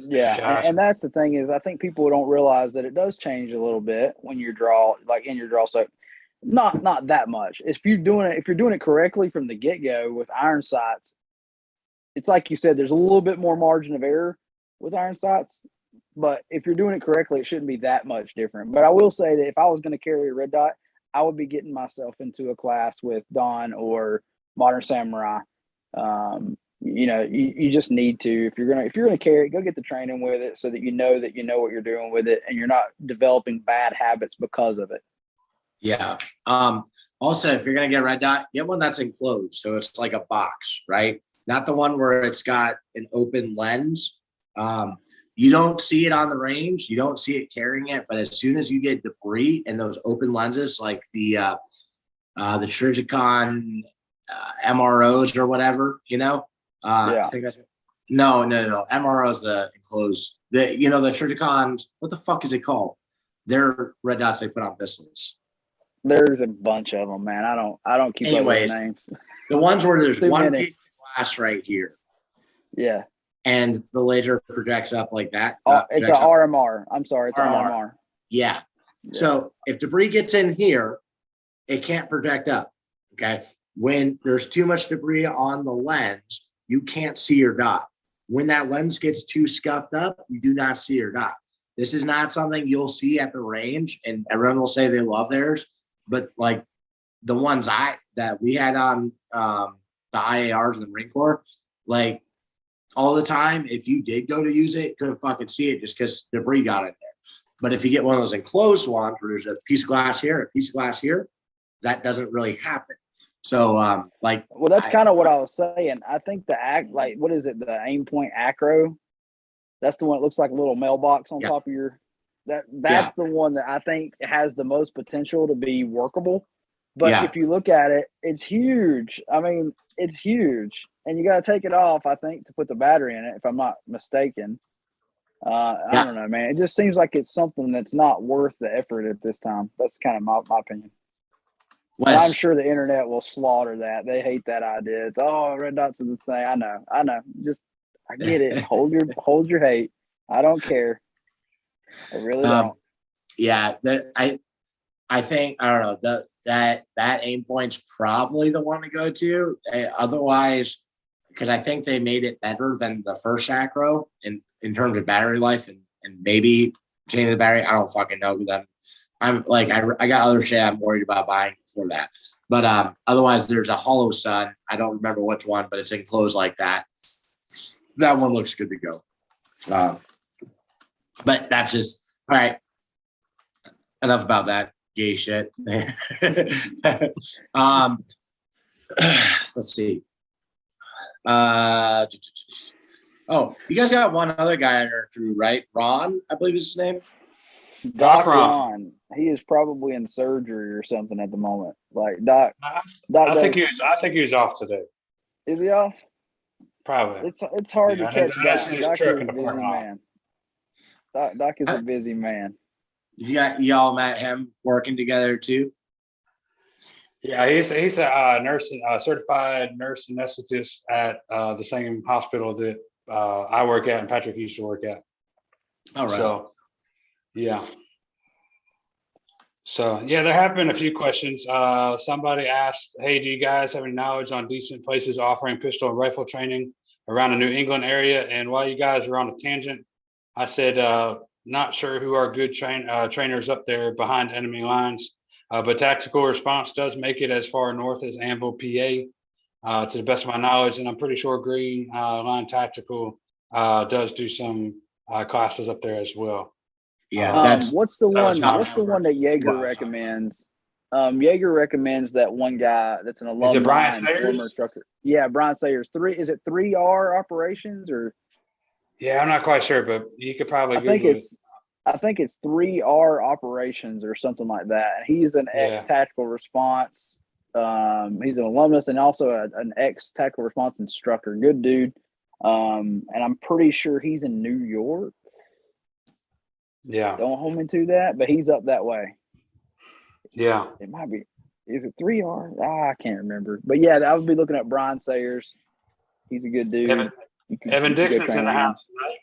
Yeah, and that's the thing is I think people don't realize that it does change a little bit when you draw, like in your draw. So not that much. If you're doing it correctly from the get-go with iron sights, it's like you said, there's a little bit more margin of error with iron sights. But if you're doing it correctly, it shouldn't be that much different. But I will say that if I was going to carry a red dot, I would be getting myself into a class with Don or Modern Samurai. You just need to, if you're gonna carry it, go get the training with it so that you know what you're doing with it and you're not developing bad habits because of it. Yeah. Also, if you're gonna get a red dot, get one that's enclosed, so it's like a box, right? Not the one where it's got an open lens. You don't see it on the range, you don't see it carrying it, but as soon as you get debris in those open lenses, like the Trijicon MROs or whatever, Yeah. I think that's no. MRO is the enclosed. The Trijicons. What the fuck is it called? They're red dots they put on pistols. There's a bunch of them, man. I don't keep up with names. The ones where there's Too one many. piece of glass right here, Yeah. and the laser projects up like that. It's an RMR. I'm sorry, it's an RMR. Yeah. Yeah. So if debris gets in here, it can't project up. Okay. When there's too much debris on the lens, you can't see your dot. When that lens gets too scuffed up, you do not see your dot. This is not something you'll see at the range, and everyone will say they love theirs. But like the ones that we had on the IARs in the Marine Corps, like all the time, if you did go to use it, couldn't fucking see it just because debris got in there. But if you get one of those enclosed ones where there's a piece of glass here, a piece of glass here, that doesn't really happen. So well, that's kind of what I was saying. I think what is it, the aim point acro? That's the one that looks like a little mailbox on top of your that's the one that I think has the most potential to be workable. But if you look at it, it's huge. I mean, it's huge. And you got to take it off, I think, to put the battery in it, if I'm not mistaken. I don't know, man. It just seems like it's something that's not worth the effort at this time. That's kind of my opinion. And I'm sure the internet will slaughter that. They hate that idea. It's red dots is the thing. I know. Just I get it. Hold your hate. I don't care. I really don't. Yeah, I think I don't know that aim point's probably the one to go to. Otherwise, because I think they made it better than the first acro in terms of battery life and maybe changing the battery. I don't fucking know. But I'm like I got other shit I'm worried about buying for that. But otherwise, there's a Hollow Sun. I don't remember which one, but it's enclosed like that. That one looks good to go. But that's just all right. Enough about that gay shit. Let's see. You guys got one other guy in our crew, right? Ron, I believe is his name. Doc Ron. He is probably in surgery or something at the moment. Like Doc. I think he was off today. Is he off? Probably. It's hard to catch Doc. Doc is a busy man. Doc is a busy man. Y'all met him working together too? Yeah, he's a nurse, certified nurse anesthetist at the same hospital that I work at and Patrick used to work at. All right. So, yeah. So, yeah, there have been a few questions. Somebody asked, hey, do you guys have any knowledge on decent places offering pistol and rifle training around the New England area? And while you guys were on a tangent, I said, not sure who are good trainers up there behind enemy lines, but Tactical Response does make it as far north as Anvil, PA, to the best of my knowledge. And I'm pretty sure Green Line Tactical does do some classes up there as well. Yeah. What's the one that Jaeger recommends? Jaeger recommends that one guy that's an alumni. Is it Brian former instructor. Yeah, Brian Sayers. Is it 3R operations or? Yeah, I'm not quite sure, but you could probably. I think it's 3R operations or something like that. He's an ex tactical response. He's an alumnus and also an ex tactical response instructor. Good dude. And I'm pretty sure he's in New York. Yeah. Don't hold me to that, but he's up that way. Yeah. It might be. Is it 3R? I can't remember. But yeah, I would be looking at Brian Sayers. He's a good dude. Evan Dixon's in the house tonight.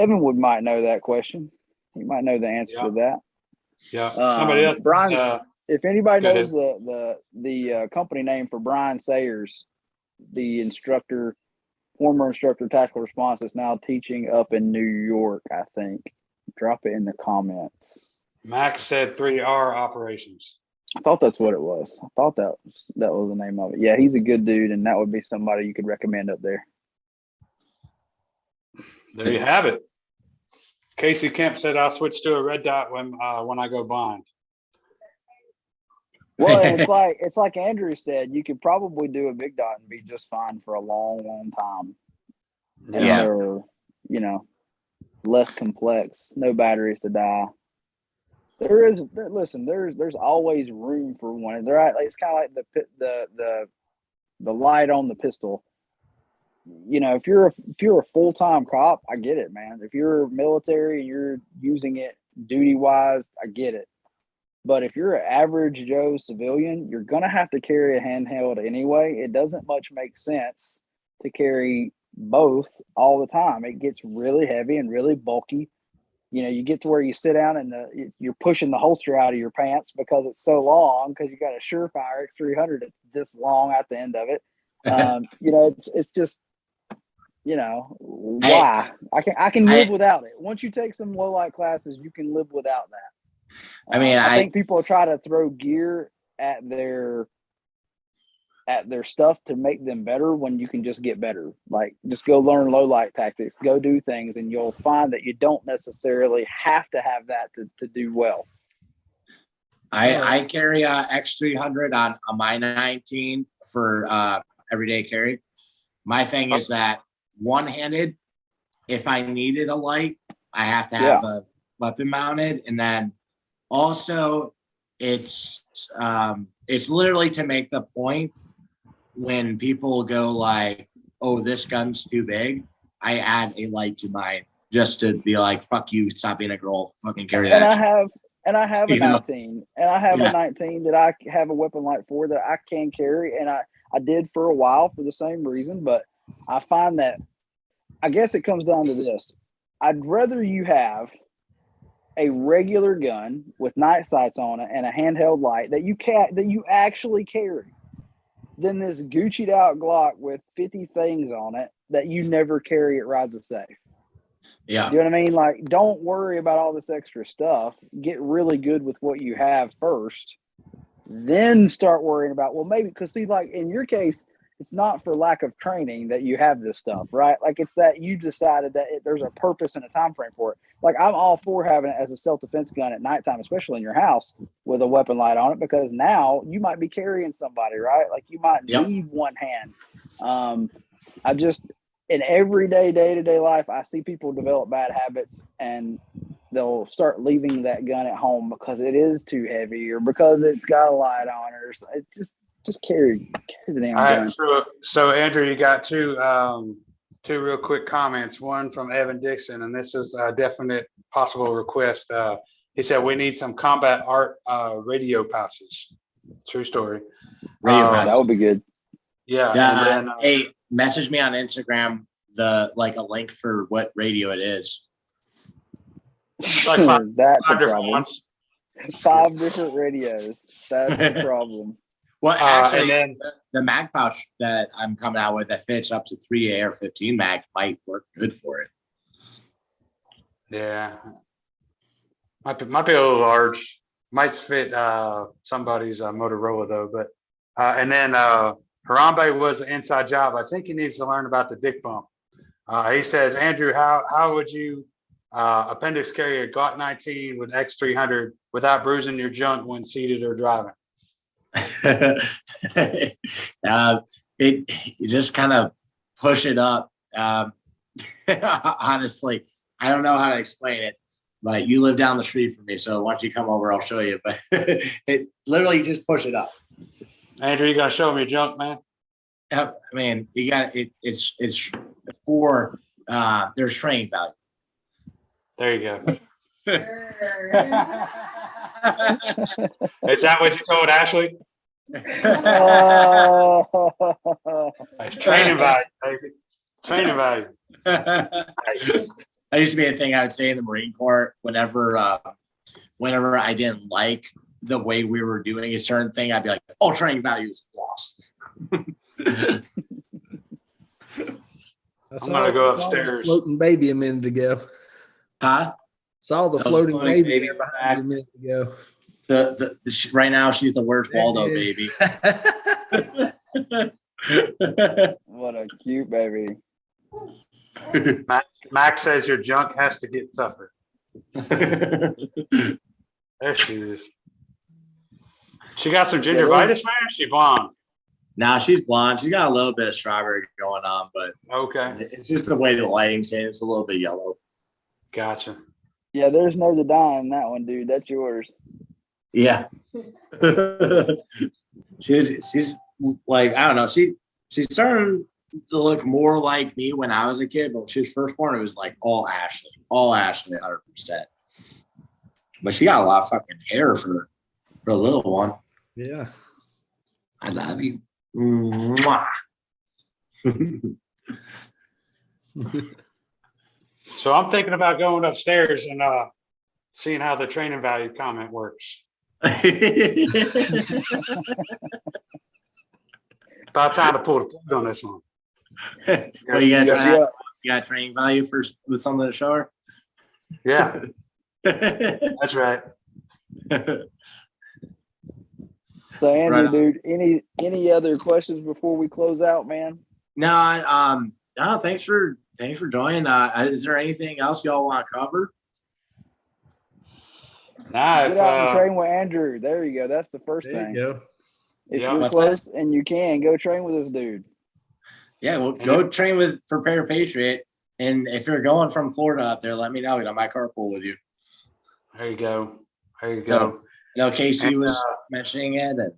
Evan might know that question. He might know the answer to that. Yeah. Somebody else. Brian, if anybody knows the company name for Brian Sayers, the former instructor tactical response is now teaching up in New York, I think. Drop it in the comments. Max said 3R operations. I thought that's what it was. I thought that was the name of it. Yeah, he's a good dude, and that would be somebody you could recommend up there. There you have it. Casey Kemp said I'll switch to a red dot when I go blind. Well, it's like Andrew said, you could probably do a big dot and be just fine for a long, long time. And Yeah. they're, less complex, no batteries to die. There's always room for one. They're right. It's kind of like the light on the pistol. If you're a full-time cop, I get it, man. If you're military and you're using it duty-wise, I get it. But if you're an average Joe civilian, you're going to have to carry a handheld anyway. It doesn't much make sense to carry both all the time. It gets really heavy and really bulky. You get to where you sit down and you're pushing the holster out of your pants because it's so long, because you got a Surefire X300 that's this long at the end of it. It's just, why? I can live without it. Once you take some low light classes, you can live without that. I think people try to throw gear at their stuff to make them better when you can just get better. Like, just go learn low light tactics, go do things, and you'll find that you don't necessarily have to have that to do well. I carry a X300 on my 19 for everyday carry. My thing is that one-handed, if I needed a light, I have to have a weapon mounted, and then also it's literally to make the point when people go like, oh, this gun's too big, I add a light to mine just to be like, fuck you, stop being a girl, fucking carry that. And I have a 19, and I have a 19 that I have a weapon light for that I can carry, and I did for a while for the same reason, but I find that, I guess it comes down to this. I'd rather you have a regular gun with night sights on it and a handheld light that you actually carry than this Gucci'd out Glock with 50 things on it that you never carry. It rides a safe. Yeah. You know what I mean? Like, don't worry about all this extra stuff. Get really good with what you have first, then start worrying about, well, maybe, because see, like in your case, it's not for lack of training that you have this stuff, right? Like, it's that you decided that there's a purpose and a time frame for it. Like, I'm all for having it as a self-defense gun at nighttime, especially in your house with a weapon light on it, because now you might be carrying somebody, right? Like, you might need one hand. In everyday day-to-day life, I see people develop bad habits and they'll start leaving that gun at home because it is too heavy or because it's got a light on it, or it just carry the damn gun. So Andrew, you got two real quick comments. One from Evan Dixon, and this is a definite possible request. He said we need some combat art radio pouches. True story. That would be good. Yeah. Then, hey, message me on Instagram a link for what radio it is. Like five problem. Ones. 5 different radios. That's the problem. Well, actually, the mag pouch that I'm coming out with that fits up to 3 AR-15 mag might work good for it. Yeah, might be a little large. Might fit somebody's Motorola though. But and then Harambe was an inside job. I think he needs to learn about the dick bump. He says, Andrew, how would you appendix carry a Glock 19 with X300 without bruising your junk when seated or driving? You just kind of push it up. Honestly, I don't know how to explain it, but you live down the street from me, so once you come over, I'll show you. But it literally just push it up. Andrew, you gotta show me your junk, man. I mean, you got it. It's for there's training value. There you go. Is that what you told Ashley? It's training value, baby. Training value. That used to be a thing I would say in the Marine Corps whenever I didn't like the way we were doing a certain thing. I'd be like, "Oh, training value is lost." I'm gonna go upstairs. Floating baby a minute ago. Huh? Saw the That was floating funny, baby baby. there behind you a minute ago. Right now she's the worst Waldo baby. What a cute baby. Max says your junk has to get tougher. There she is. She got some gingivitis, man. Or she blonde. Now she's blonde. She's got a little bit of strawberry going on, but Okay, it's just the way the lighting's in. It's a little bit yellow. gotcha. Yeah, there's no denying that one, dude. That's yours. Yeah. she's like, I don't know. She's starting to look more like me when I was a kid, but when she was first born, it was like all Ashley 100%. But she got a lot of fucking hair for a little one. Yeah. I love you. Mwah. So I'm thinking about going upstairs and seeing how the training value comment works. About time to pull the plug on this one. Well, you got training value with something to show her? Yeah, that's right. So Andrew, Right dude, any other questions before we close out, man? No, thanks for joining. Is there anything else y'all want to cover? Nah, Get out and train with Andrew. There you go. That's the first There thing. you go. If Yeah. you're What's close and you can, go train with this dude. Yeah, well, go train with Prepared Patriot. And if you're going from Florida up there, let me know. I might carpool with you. There you go. There you So, go. I know Casey was mentioning it. And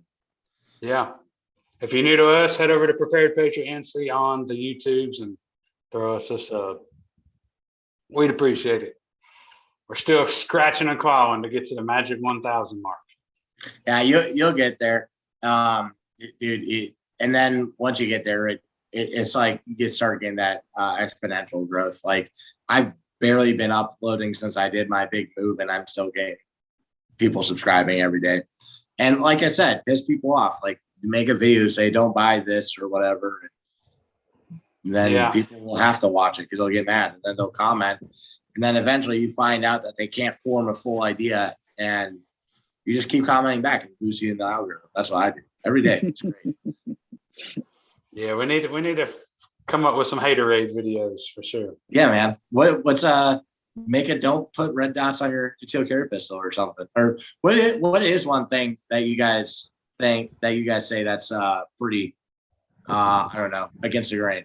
Yeah. If you're new to us, head over to Prepared Patriot NC on the YouTubes and throw us a sub. We'd appreciate it. We're still scratching and clawing to get to the magic 1,000 mark. yeah, you'll get there, dude. And then once you get there, it's like you start getting that exponential growth. Like I've barely been uploading since I did my big move, and I'm still getting people subscribing every day. And like I said, piss people off. Like you make a video, say don't buy this or whatever, then people will have to watch it because they'll get mad, and then they'll comment, and then eventually you find out that they can't form a full idea, and you just keep commenting back and boost you in the algorithm. That's what I do every day. It's great. Yeah, we need to come up with some haterade videos for sure. Yeah, man. What's don't put red dots on your concealed carry pistol or something. Or what is one thing that you guys say that's pretty I don't know, against the grain?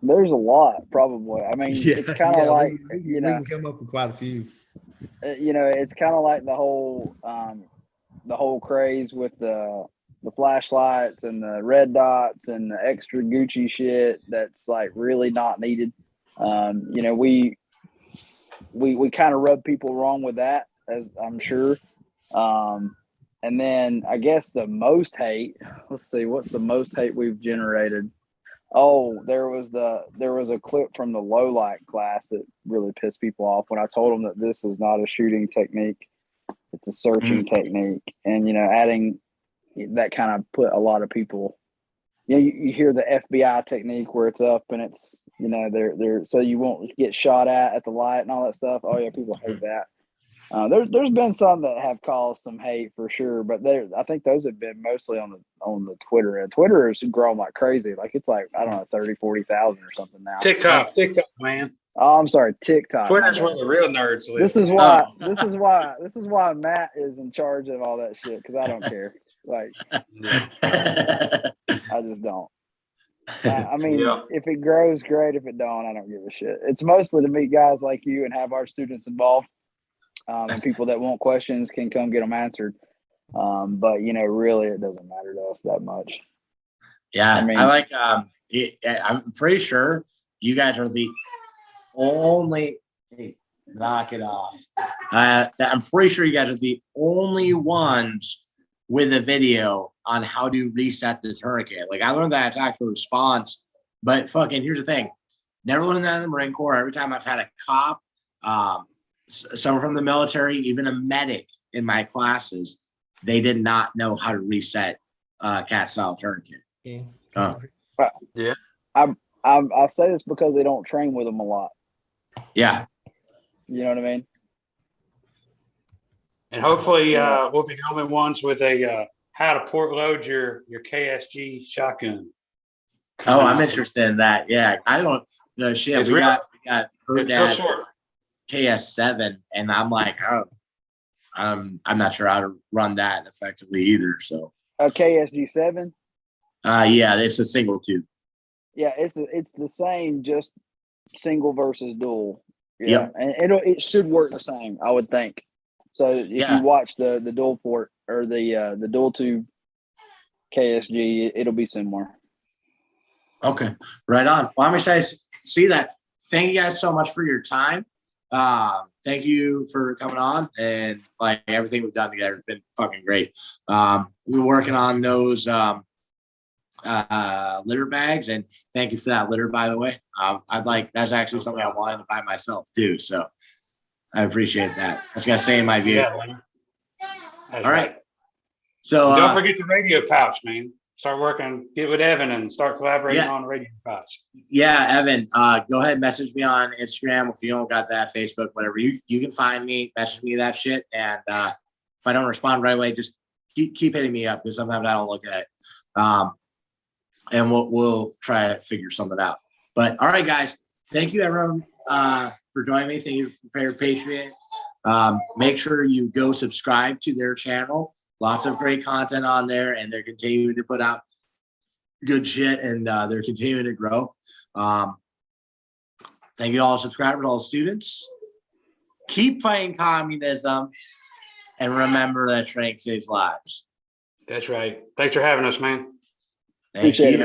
There's a lot, probably. I mean, it's kind of like we can come up with quite a few. It's kind of like the whole craze with the flashlights and the red dots and the extra Gucci shit that's like really not needed. We kind of rub people wrong with that, as I'm sure. And then I guess the most hate. Let's see, what's the most hate we've generated? Oh, there was a clip from the low light class that really pissed people off when I told them that this is not a shooting technique, it's a searching technique, and adding that kind of put a lot of people. You hear the FBI technique where it's up and it's they're so you won't get shot at the light and all that stuff. Oh yeah, people hate that. There's been some that have caused some hate for sure, but I think those have been mostly on the Twitter. And Twitter has grown like crazy. Like it's like, I don't know, 30,000-40,000 or something now. TikTok, man. Oh, I'm sorry, TikTok. Twitter's where the real nerds live. This is why Matt is in charge of all that shit, because I don't care. Like I just don't. I mean, if it grows, great. If it don't, I don't give a shit. It's mostly to meet guys like you and have our students involved. And people that want questions can come get them answered. But really, it doesn't matter to us that much. Yeah, I like. I'm pretty sure you guys are the only. Hey, knock it off. I'm pretty sure you guys are the only ones with a video on how to reset the tourniquet. Like I learned that at actual response, but fucking here's the thing: never learned that in the Marine Corps. Every time I've had a cop, someone from the military, even a medic in my classes, they did not know how to reset cat style tourniquet. Yeah. I'll say this because they don't train with them a lot. Yeah. You know what I mean? And hopefully we'll be the only ones with a how to port load your KSG shotgun. Oh, I'm interested in that. Yeah. I don't the shit. It's We real- got her It's real dad short. KS7, and I'm like, oh, I'm not sure how to run that effectively either. So A KSG7. yeah, it's a single tube. Yeah, it's the same, just single versus dual. Yeah, Yep. and it should work the same, I would think. So if Yeah. you watch the dual port or the dual tube KSG, it'll be similar. Okay, right on. Well, I'm excited to see that. Thank you guys so much for your time. Thank you for coming on, and like everything we've done together has been fucking great. We're working on those litter bags, and thank you for that litter, by the way. That's actually something I wanted to buy myself too, so I appreciate that. That's gonna stay in my vehicle. Yeah, Leonard. That's All right. So And don't forget the radio pouch, man. Start working, get with Evan and start collaborating Yeah. on the radio pouch. yeah, Evan, go ahead and message me on Instagram if you don't got that, Facebook, whatever. You can find me, message me that shit, and if I don't respond right away, just keep hitting me up because sometimes I don't look at it. And we'll try to figure something out. But all right, guys, thank you everyone for joining me. Thank you, Prepared Patriot. Make sure you go subscribe to their channel. Lots of great content on there, and they're continuing to put out good shit, and they're continuing to grow. Thank you all subscribers, all students. Keep fighting communism, and remember that training saves lives. That's right. Thanks for having us, man. Thank Appreciate you. it, man.